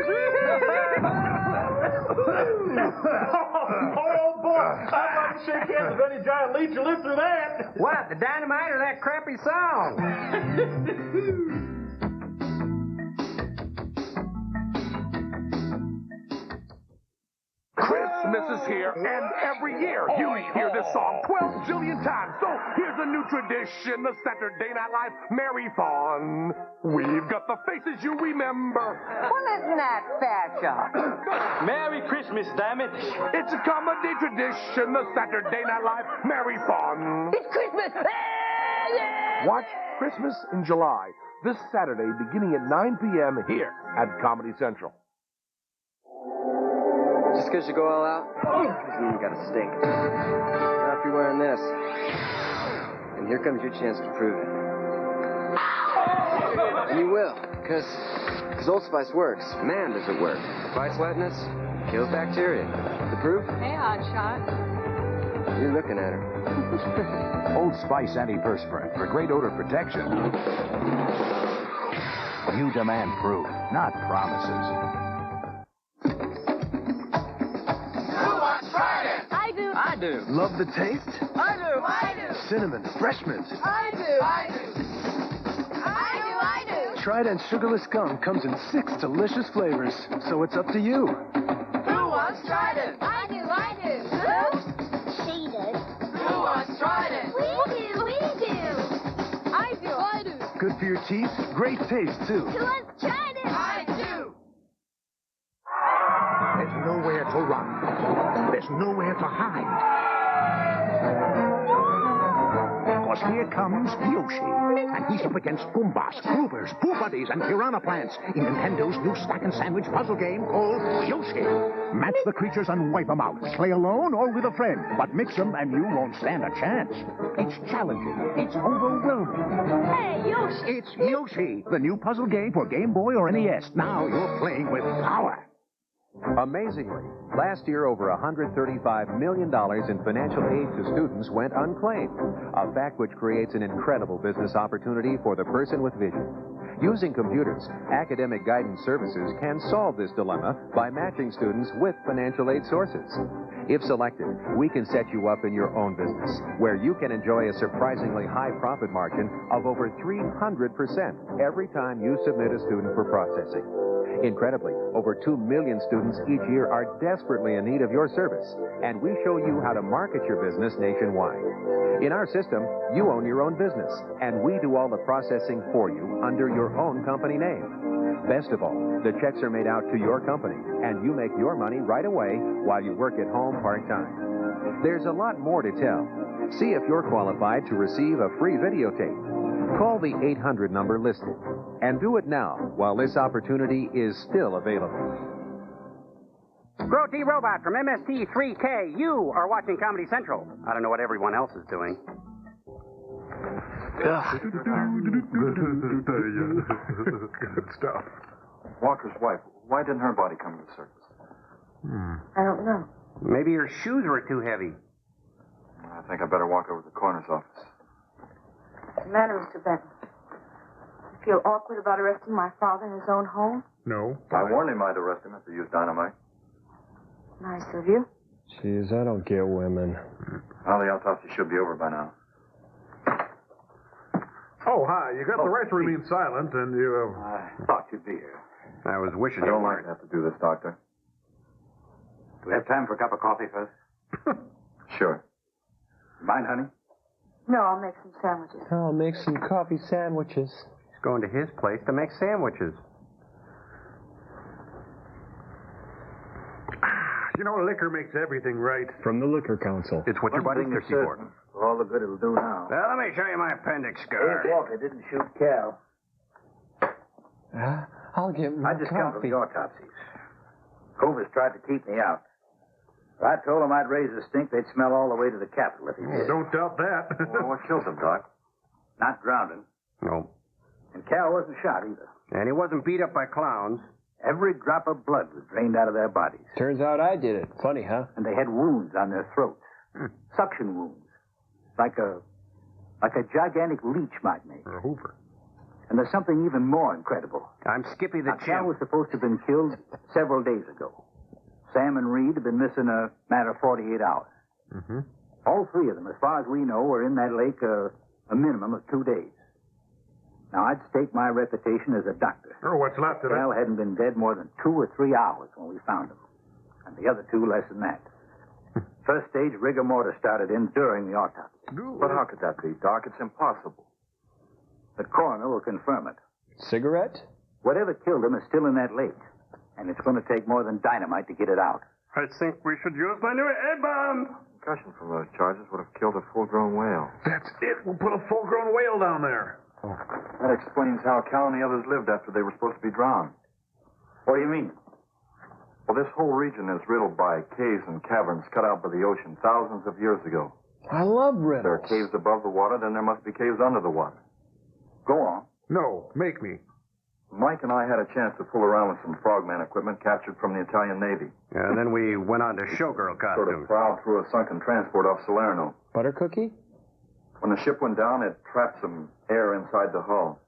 Oh, boy. I'd like to shake hands with any giant leech who lived through that. What, the dynamite or that crappy song? Christmas is here, and every year you hear this song 12 jillion times. So here's a new tradition, the Saturday Night Live Marathon. We've got the faces you remember. Well, isn't that fashion? Merry Christmas, damn it. It's a comedy tradition, the Saturday Night Live Marathon. It's Christmas! Watch Christmas in July, this Saturday beginning at 9 p.m. here at Comedy Central. Just because you go all out, doesn't mean you got to stink. Now if you're wearing this, and here comes your chance to prove it. And you will, because Old Spice works. Man, does it work. Fights wetness, kills bacteria. The proof? Hey, hotshot. You're looking at her. Old Spice antiperspirant for great odor protection. You demand proof, not promises. I do. Love the taste? I do. I do. Cinnamon, fresh mint. I do. I do. I do. Trident Sugarless Gum comes in 6 delicious flavors, so it's up to you. Who wants Trident? I do. I do. Who? She does. Who wants Trident? We do. We do. I do. I do. Good for your teeth, great taste, too. Who wants Trident? I do. There's nowhere to run. There's nowhere to hide. Because here comes Yoshi. And he's up against Goombas, Groovers, Pooh Buddies, and Piranha Plants in Nintendo's new stack and sandwich puzzle game called Yoshi. Match the creatures and wipe them out. Play alone or with a friend. But mix them and you won't stand a chance. It's challenging. It's overwhelming. Hey, Yoshi. It's Yoshi, the new puzzle game for Game Boy or NES. Now you're playing with power. Amazingly, last year over $135 million in financial aid to students went unclaimed, a fact which creates an incredible business opportunity for the person with vision. Using computers, Academic Guidance Services can solve this dilemma by matching students with financial aid sources. If selected, we can set you up in your own business, where you can enjoy a surprisingly high profit margin of over 300% every time you submit a student for processing. Incredibly, over 2 million students each year are desperately in need of your service, and we show you how to market your business nationwide. In our system, you own your own business, and we do all the processing for you under your own company name. Best of all, the checks are made out to your company, and you make your money right away while you work at home part-time. There's a lot more to tell. See if you're qualified to receive a free videotape. Call the 800 number listed, and do it now while this opportunity is still available. Grody Robot from MST3K. You are watching Comedy Central. I don't know what everyone else is doing. Good stuff. Walker's wife, why didn't her body come to the surface? I don't know. Maybe your shoes were too heavy. I think I better walk over to the coroner's office. What's the matter, Mr. Benton? You feel awkward about arresting my father in his own home? No. I warned him I'd arrest him if he used dynamite. Nice of you. Jeez, I don't get women. Well, the autopsy should be over by now. Oh, hi. You got the right to remain silent, and you... I thought you'd be here. I was wishing I you don't weren't. like to have to do this, Doctor. Do we have time for a cup of coffee first? Sure. Mind, honey? No, I'll make some sandwiches. I'll make some coffee sandwiches. He's going to his place to make sandwiches. You know, liquor makes everything right. From the Liquor Council. It's what your body's thirsty for. For all the good it'll do now. Well, let me show you my appendix Hey, scar. Walker didn't shoot Cal. I'll get my I just come from coffee. the autopsies. Covers tried to keep me out. If I told them I'd raise a stink, they'd smell all the way to the Capitol if he did. Don't doubt that. Well, what killed him, Doc? Not drowning. No. And Cal wasn't shot either. And he wasn't beat up by clowns. Every drop of blood was drained out of their bodies. Turns out I did it. Funny, huh? And they had wounds on their throats. Suction wounds. Like a gigantic leech might make. Or a Hoover. And there's something even more incredible. I'm Skippy the Now, Cal Chimp. was supposed to have been killed several days ago. Sam and Reed have been missing a matter of 48 hours. Mm-hmm. All three of them, as far as we know, were in that lake a minimum of 2 days. Now, I'd stake my reputation as a doctor. Oh, what's left of it? Cal hadn't been dead more than 2 or 3 hours when we found him. And the other 2 less than that. First stage rigor mortis started in during the autopsy. But how could that be, Doc? It's impossible. The coroner will confirm it. Cigarette? Whatever killed him is still in that lake. And it's going to take more than dynamite to get it out. I think we should use my new A-bomb. Concussion from those charges would have killed a full-grown whale. That's it. We'll put a full-grown whale down there. That explains how Cal and the others lived after they were supposed to be drowned. What do you mean? Well, this whole region is riddled by caves and caverns cut out by the ocean thousands of years ago. I love riddles. There are caves above the water, then there must be caves under the water. Go on. No, make me. Mike and I had a chance to fool around with some frogman equipment captured from the Italian Navy. Yeah, and then we went on to showgirl Sort costumes. of plowed through a sunken transport off Salerno. Butter cookie? When the ship went down, it trapped some air inside the hull.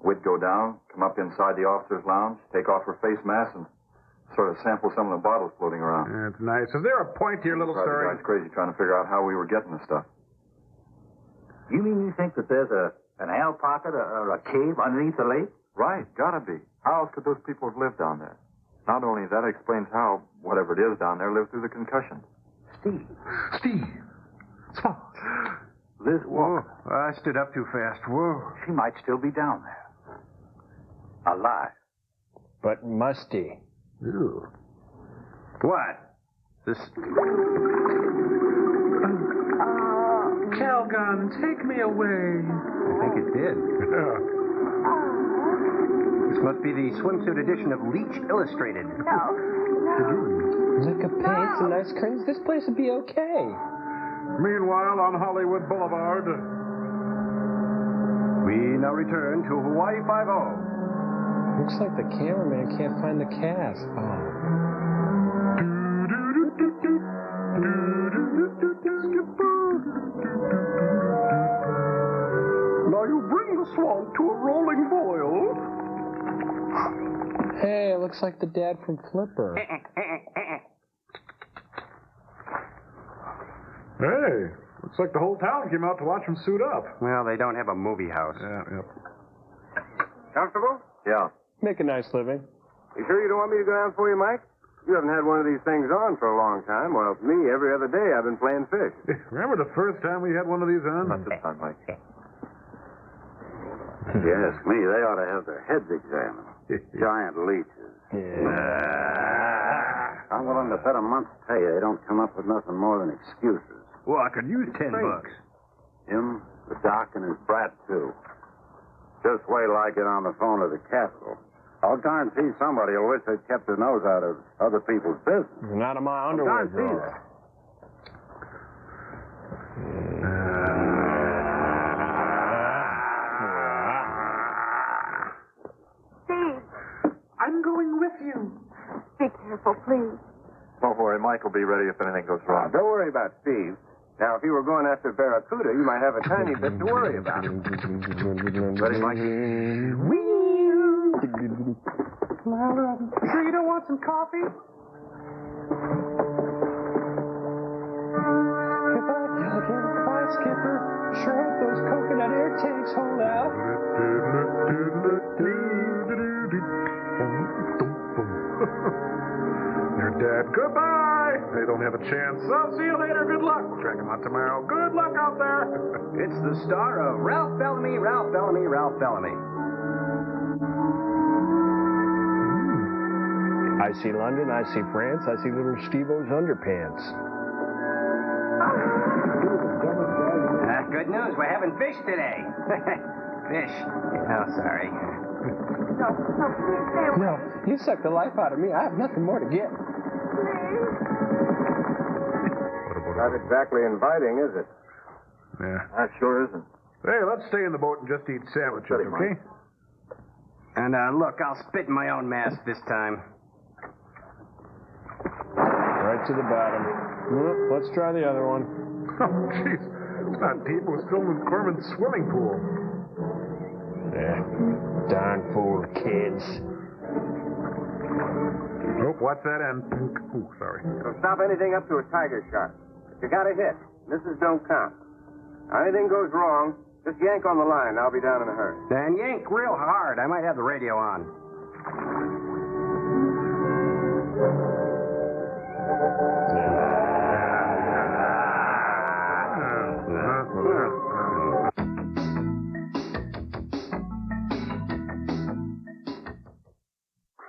We'd go down, come up inside the officer's lounge, take off her face mask, and sort of sample some of the bottles floating around. That's nice. Is there a point to your little Drive the story? guys crazy trying to figure out how we were getting the stuff. You mean you think that there's an air pocket or a cave underneath the lake? Right, gotta be. How else could those people have lived down there? Not only that, it explains how, whatever it is down there, lived through the concussion. Steve. Small. Liz Whoa. Walker. I stood up too fast. Whoa. She might still be down there. Alive. But musty. Ew. What? This... Calgon, take me away. I think it did. This must be the swimsuit edition of Leech Illustrated. Lick of paints and ice creams. This place would be okay. Meanwhile, on Hollywood Boulevard. We now return to Hawaii 5-0. Looks like the cameraman can't find the cast. Now you bring the swamp to a rolling boil. Hey, it looks like the dad from Flipper. Hey, looks like the whole town came out to watch him suit up. Well, they don't have a movie house. Yeah. Comfortable? Yeah. Make a nice living. You sure you don't want me to go down for you, Mike? You haven't had one of these things on for a long time. Well, me, every other day I've been playing fish. Remember the first time we had one of these on? Not this time, Mike. Yes, me. They ought to have their heads examined. Giant leeches. I'm willing to bet a month's pay they don't come up with nothing more than excuses. Well, I could use $10. Him, the doc, and his brat, too. Just wait till I get on the phone to the Capitol. I'll guarantee somebody will wish they'd kept their nose out of other people's business. It's not in my underwear guarantee drawer. Steve, I'm going with you. be careful, please. Don't worry, Mike will be ready if anything goes wrong. Don't worry about Steve. Now, if you were going after Barracuda, you might have a tiny bit to worry about. Ready, Mike? Sure you don't want some coffee? Goodbye, Skipper. Sure hope those coconut air tanks hold out. They're dead. Goodbye. They don't have a chance. I'll see you later. Good luck. Drag them out tomorrow. Good luck out there. It's the star of Ralph Bellamy, Ralph Bellamy, Ralph Bellamy. I see London, I see France, I see little Steve-O's underpants. Good news. We're having fish today. Fish. Oh, sorry. No, you sucked the life out of me. I have nothing more to get. Not exactly inviting, is it? Yeah. That sure isn't. Hey, let's stay in the boat and just eat sandwiches, okay? And look, I'll spit in my own mask this time. Right to the bottom. Let's try the other one. Oh, jeez. It's not deep. It was filmed in Corman's swimming pool. Yeah. Darn fool kids. Oh, watch that end. Ooh, sorry. Don't stop anything up to a tiger shot. If you got a hit, misses don't count. Now, anything goes wrong, just yank on the line. I'll be down in a hurry. Then yank real hard. I might have the radio on.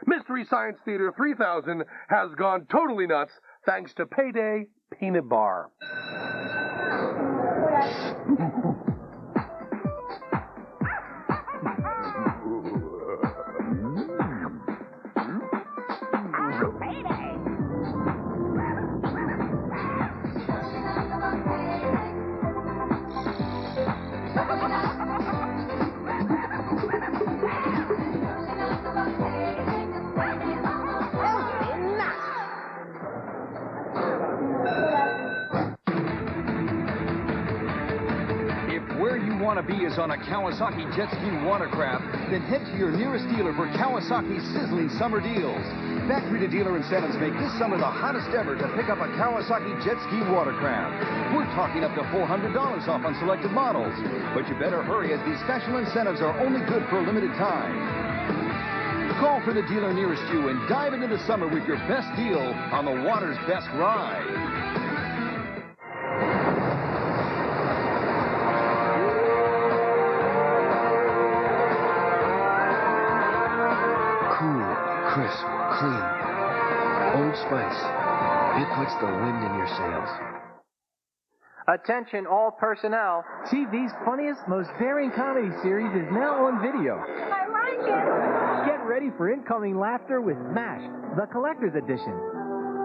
Mystery Science Theater 3000 has gone totally nuts thanks to Payday Peanut Bar. Want to be is on a Kawasaki jet ski watercraft, then head to your nearest dealer for Kawasaki's sizzling summer deals. Factory-to-dealer incentives make this summer the hottest ever to pick up a Kawasaki jet ski watercraft. We're talking up to $400 off on selected models. But you better hurry, as these special incentives are only good for a limited time. Call for the dealer nearest you and dive into the summer with your best deal on the water's best ride. Crisp, clean, Old Spice. It puts the wind in your sails. Attention all personnel. TV's funniest, most daring comedy series is now on video. I like it. Get ready for incoming laughter with MASH, the collector's edition.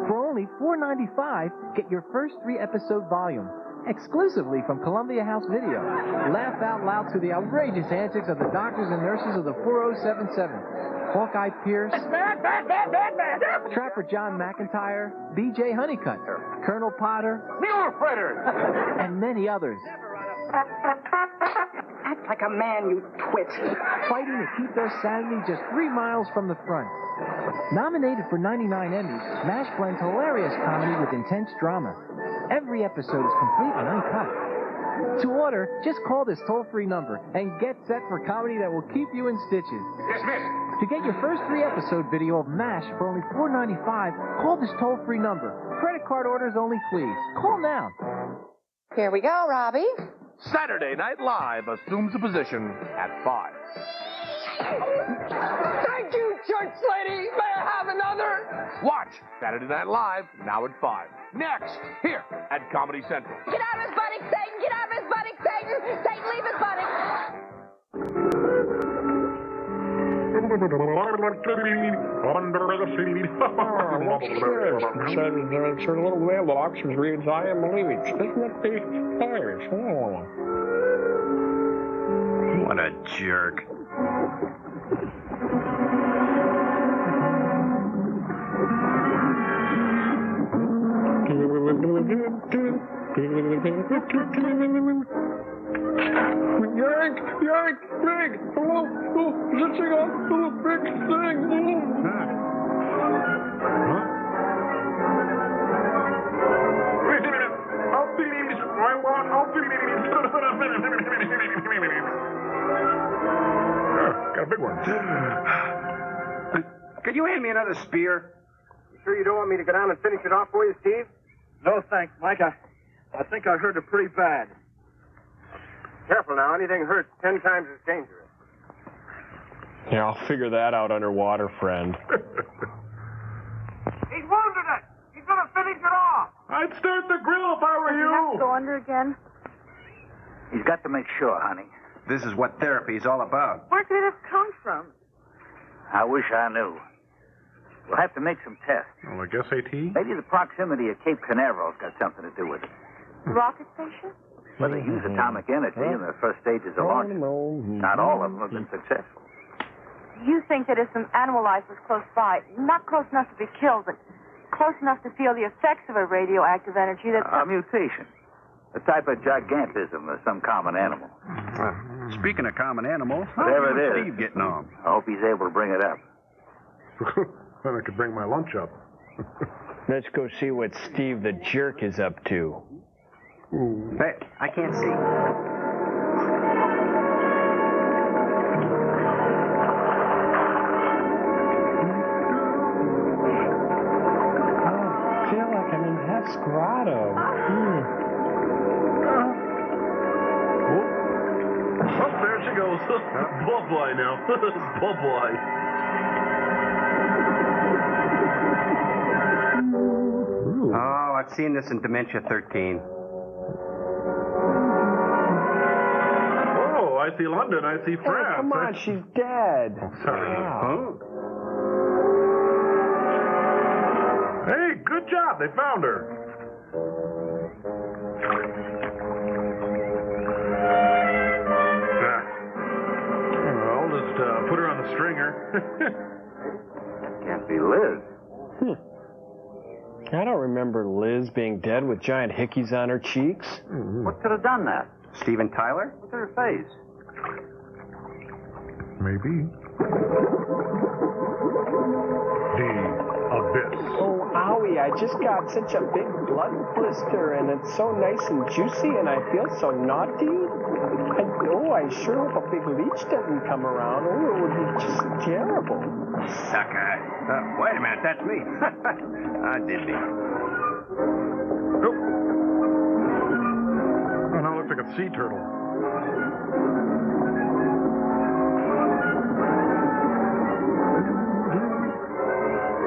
For only $4.95, get your first 3-episode volume, exclusively from Columbia House Video. Laugh out loud to the outrageous antics of the doctors and nurses of the 4077. Hawkeye Pierce, Trapper John McIntyre, B.J. Honeycutt, Colonel Potter, Muir Fritters, and many others. Act like a man, you twit. Fighting to keep their sanity just 3 miles from the front. Nominated for 99 Emmys, MASH blends hilarious comedy with intense drama. Every episode is complete and uncut. To order, just call this toll-free number and get set for comedy that will keep you in stitches. Dismissed. To get your first 3-episode video of MASH for only $4.95, call this toll-free number. Credit card orders only, please. Call now. Here we go, Robbie. Saturday Night Live assumes a position at 5. Thank you, church lady. May I have another? Watch Saturday Night Live now at 5. Next, here at Comedy Central. Get out of his buttock, Satan! Get out of his buttock, Satan! Satan, leave his buttock! Under the sea. What's this? It's a little mailbox that reads, I am Leeches. Isn't it the fires? Oh. What a jerk. Yank, big. Hello, this thing on, big thing. Got a big one. Could you hand me another spear? You sure you don't want me to go down and finish it off for you, Steve? No, thanks, Mike. I think I hurt it pretty bad. Careful now. Anything hurts 10 times as dangerous. Yeah, I'll figure that out underwater, friend. He's wounded it. He's going to finish it off. I'd start the grill if I were you. Have to go under again. He's got to make sure, honey. This is what therapy is all about. Where could it have come from? I wish I knew. We'll have to make some tests. Well, I guess AT. Maybe the proximity of Cape Canaveral's got something to do with it. Rocket station? Well, they use atomic energy in the first stages of launch. Not all of them have been successful. You think that if some animal life was close by, not close enough to be killed, but close enough to feel the effects of a radioactive energy that... A mutation. A type of gigantism of some common animal. Speaking of common animals, whatever it is, Steve getting on? I hope he's able to bring it up. Then I could bring my lunch up. Let's go see what Steve the Jerk is up to. Hey, I can't see. I feel like I'm in Hef's grotto. Oh, there she goes. Bubbleye now. Bubbleye. Oh, I've seen this in Dementia 13. Oh, I see London. I see France. Hey, come on, she's dead. Sorry. Wow. Hey, good job. They found her. I'll just put her on the stringer. Can't be Liz. I don't remember Liz being dead with giant hickeys on her cheeks. What could have done that? Steven Tyler? Look at her face. Maybe. The abyss. Oh, owie, I just got such a big blood blister, and it's so nice and juicy, and I feel so naughty. And, oh, I sure hope a big leech doesn't come around. Oh, it would be just terrible. Sucker. Wait a minute, that's me. I did me. Oh, now it looks like a sea turtle.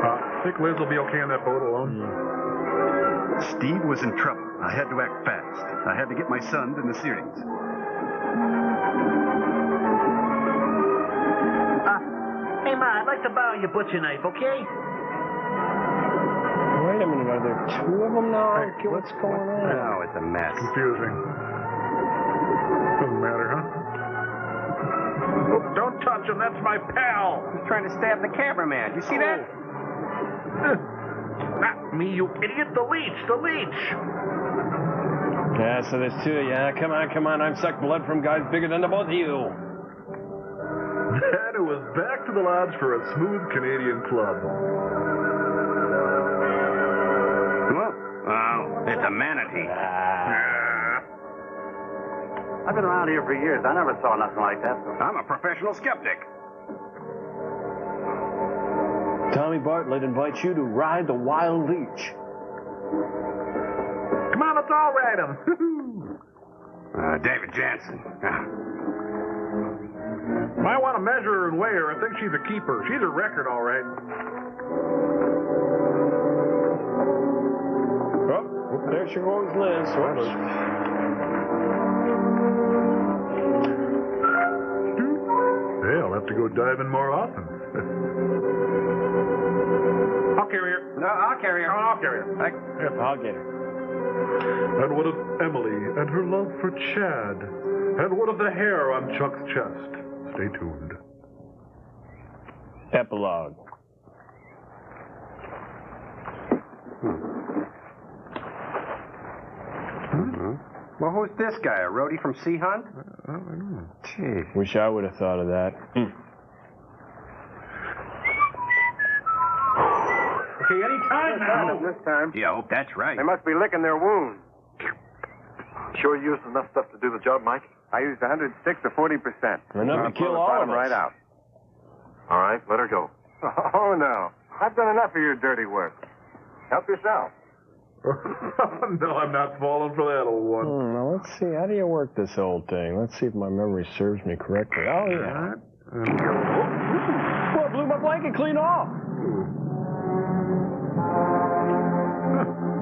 I think Liz will be okay on that boat alone. Steve was in trouble. I had to act fast. I had to get my son in the series. Hey, Ma, I'd like to borrow your butcher knife, okay? Wait a minute, are there two of them now? Okay, what's going on? No, it's a mess. Confusing. Doesn't matter, huh? Oh, don't touch him. That's my pal. He's trying to stab the cameraman. You see that? Not me, you idiot. The leech. The leech. Yeah, so there's two of you. Yeah, come on. I've sucked blood from guys bigger than the both of you. And it was back to the lodge for a smooth Canadian club. Oh, it's a manatee. I've been around here for years. I never saw nothing like that. I'm a professional skeptic. Tommy Bartlett invites you to ride the wild leech. Come on, let's all ride him. David Jansen. Might want to measure her and weigh her. I think she's a keeper. She's a record, all right. Oh, there she goes, Liz. Oops. Hey, I'll have to go diving more often. I'll carry her. No, I'll carry her. Oh, I'll carry her. I'll get her. And what of Emily and her love for Chad? And what of the hair on Chuck's chest? Stay tuned. Epilogue. Well, who's this guy? A roadie from Sea Hunt? Gee. Wish I would have thought of that. Okay, any time now. This time. Yeah, I hope that's right. They must be licking their wounds. Sure you used enough stuff to do the job, Mike? I used 106 to 40%. Enough to kill all of us. Right out. All right, let her go. Oh, no. I've done enough of your dirty work. Help yourself. No, I'm not falling for that old one. Now, let's see. How do you work this old thing? Let's see if my memory serves me correctly. Oh, yeah. Well, I blew my blanket clean off.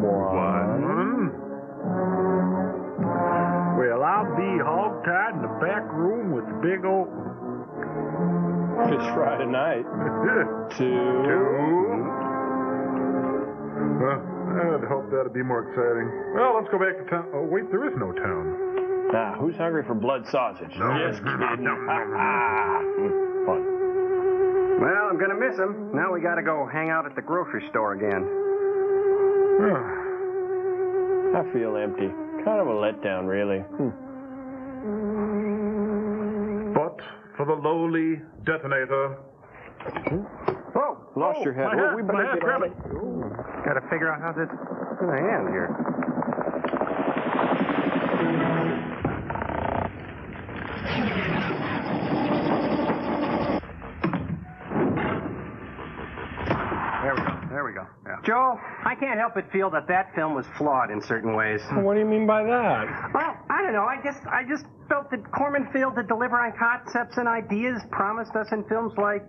One. Well, I'll be hog-tied in the back room with the big old... Fish fry tonight. Two. I'd hope that'd be more exciting. Well, let's go back to town. Oh, wait, there is no town. Now, who's hungry for blood sausage? Just kidding. Fun. Well, I'm gonna miss him. Now we gotta go hang out at the grocery store again. I feel empty. Kind of a letdown, really. But for the lowly detonator. Oh, lost your head. My hat, we my hat, grab it. Gotta figure out how this is gonna end here. There we go. Yeah. Joe, I can't help but feel that film was flawed in certain ways. What do you mean by that? Well, I don't know. I just felt that Corman failed to deliver on concepts and ideas promised us in films like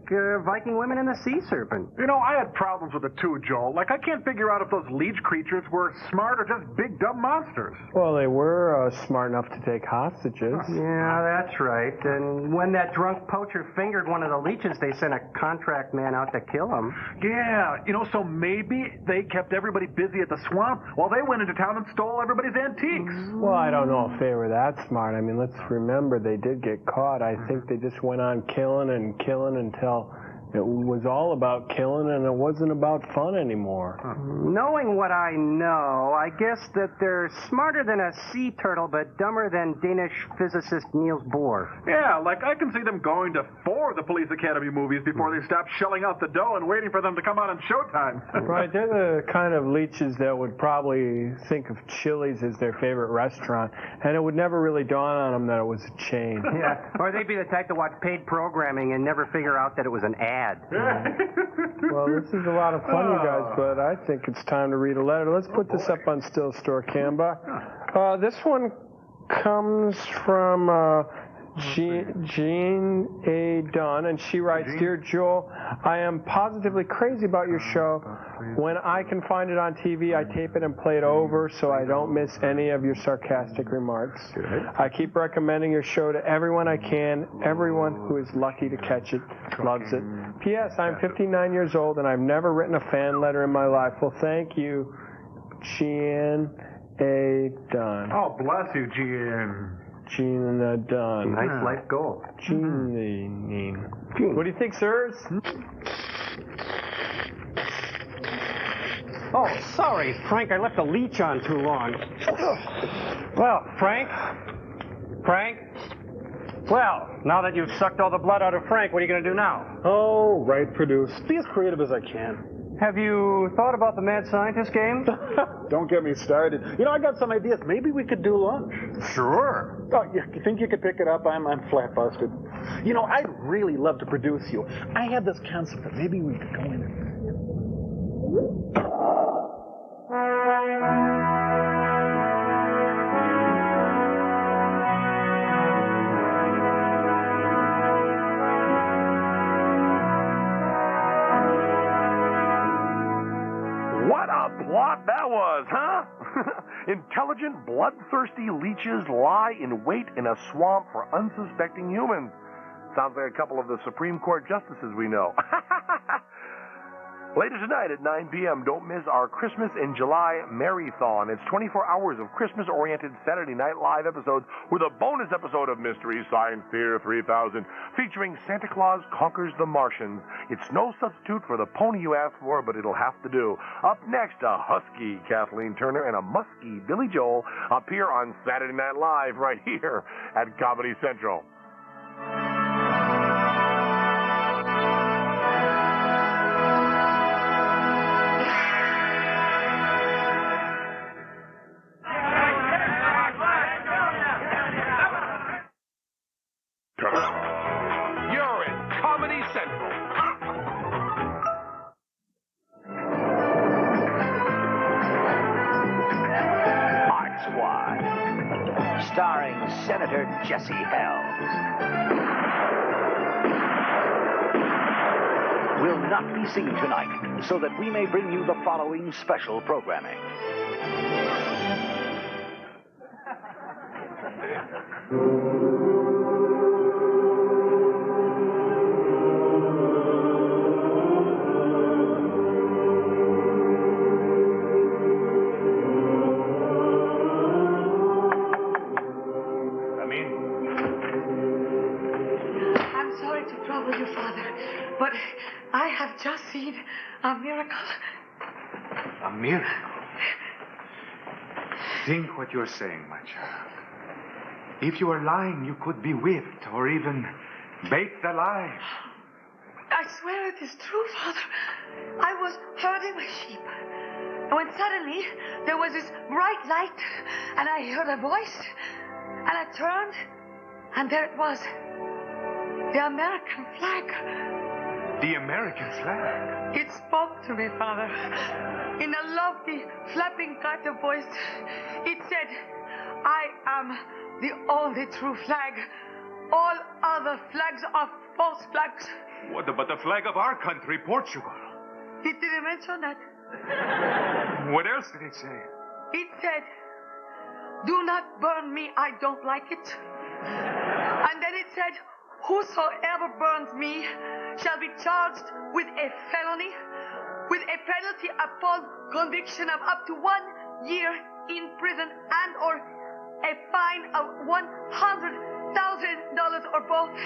Viking Women and the Sea Serpent. You know, I had problems with it too, Joel. Like, I can't figure out if those leech creatures were smart or just big, dumb monsters. Well, they were smart enough to take hostages. Yeah, that's right. And when that drunk poacher fingered one of the leeches, they sent a contract man out to kill him. Yeah, you know, so maybe they kept everybody busy at the swamp while they went into town and stole everybody's antiques. Well, I don't know if they were that smart. I mean, let's remember they did get caught. I think they just went on killing and killing until it was all about killing and it wasn't about fun anymore. Knowing what I know, I guess that they're smarter than a sea turtle, but dumber than Danish physicist Niels Bohr. Yeah, like I can see them going to 4 of the Police Academy movies before they stop shelling out the dough and waiting for them to come out on Showtime. Right, they're the kind of leeches that would probably think of Chili's as their favorite restaurant, and it would never really dawn on them that it was a chain. Yeah, or they'd be the type to watch paid programming and never figure out that it was an ad. Well, this is a lot of fun, you guys, but I think it's time to read a letter. Let's put this up on Still Store Canva. This one comes from Jean A. Dunn, and she writes, Dear Joel, I am positively crazy about your show. When I can find it on TV, I tape it and play it over so I don't miss any of your sarcastic remarks. I keep recommending your show to everyone I can. Everyone who is lucky to catch it loves it. P.S. I'm 59 years old, and I've never written a fan letter in my life. Well, thank you, Jean A. Dunn. Oh, bless you, Jean. Jean Dunn. Nice life goal. Jean. What do you think, sirs? Oh, sorry, Frank. I left the leech on too long. Well, Frank? Well, now that you've sucked all the blood out of Frank, what are you going to do now? Oh, write, produce. Be as creative as I can. Have you thought about the Mad Scientist game? Don't get me started. You know, I got some ideas. Maybe we could do lunch. Sure. Oh, you think you could pick it up? I'm flat busted. You know, I'd really love to produce you. I had this concept that maybe we could go in and... What a plot that was, huh? Intelligent, bloodthirsty leeches lie in wait in a swamp for unsuspecting humans. Sounds like a couple of the Supreme Court justices we know. Later tonight at 9 p.m., don't miss our Christmas in July Marathon. It's 24 hours of Christmas-oriented Saturday Night Live episodes with a bonus episode of Mystery Science Theater 3000 featuring Santa Claus Conquers the Martians. It's no substitute for the pony you asked for, but it'll have to do. Up next, a husky Kathleen Turner and a musky Billy Joel appear on Saturday Night Live right here at Comedy Central. You're in Comedy Central. Art Squad, starring Senator Jesse Helms, will not be seen tonight, so that we may bring you the following special programming. But I have just seen a miracle. A miracle? Think what you're saying, my child. If you are lying, you could be whipped or even baked alive. I swear it is true, Father. I was herding my sheep. When suddenly there was this bright light, and I heard a voice, and I turned, and there it was. The American flag. The American flag? It spoke to me, Father. In a lovely, flapping kind of voice. It said, I am the only true flag. All other flags are false flags. What about the flag of our country, Portugal? It didn't mention that. What else did it say? It said, do not burn me, I don't like it. And then it said, whosoever burns me shall be charged with a felony, with a penalty upon conviction of up to 1 year in prison and or a fine of $100,000 or both.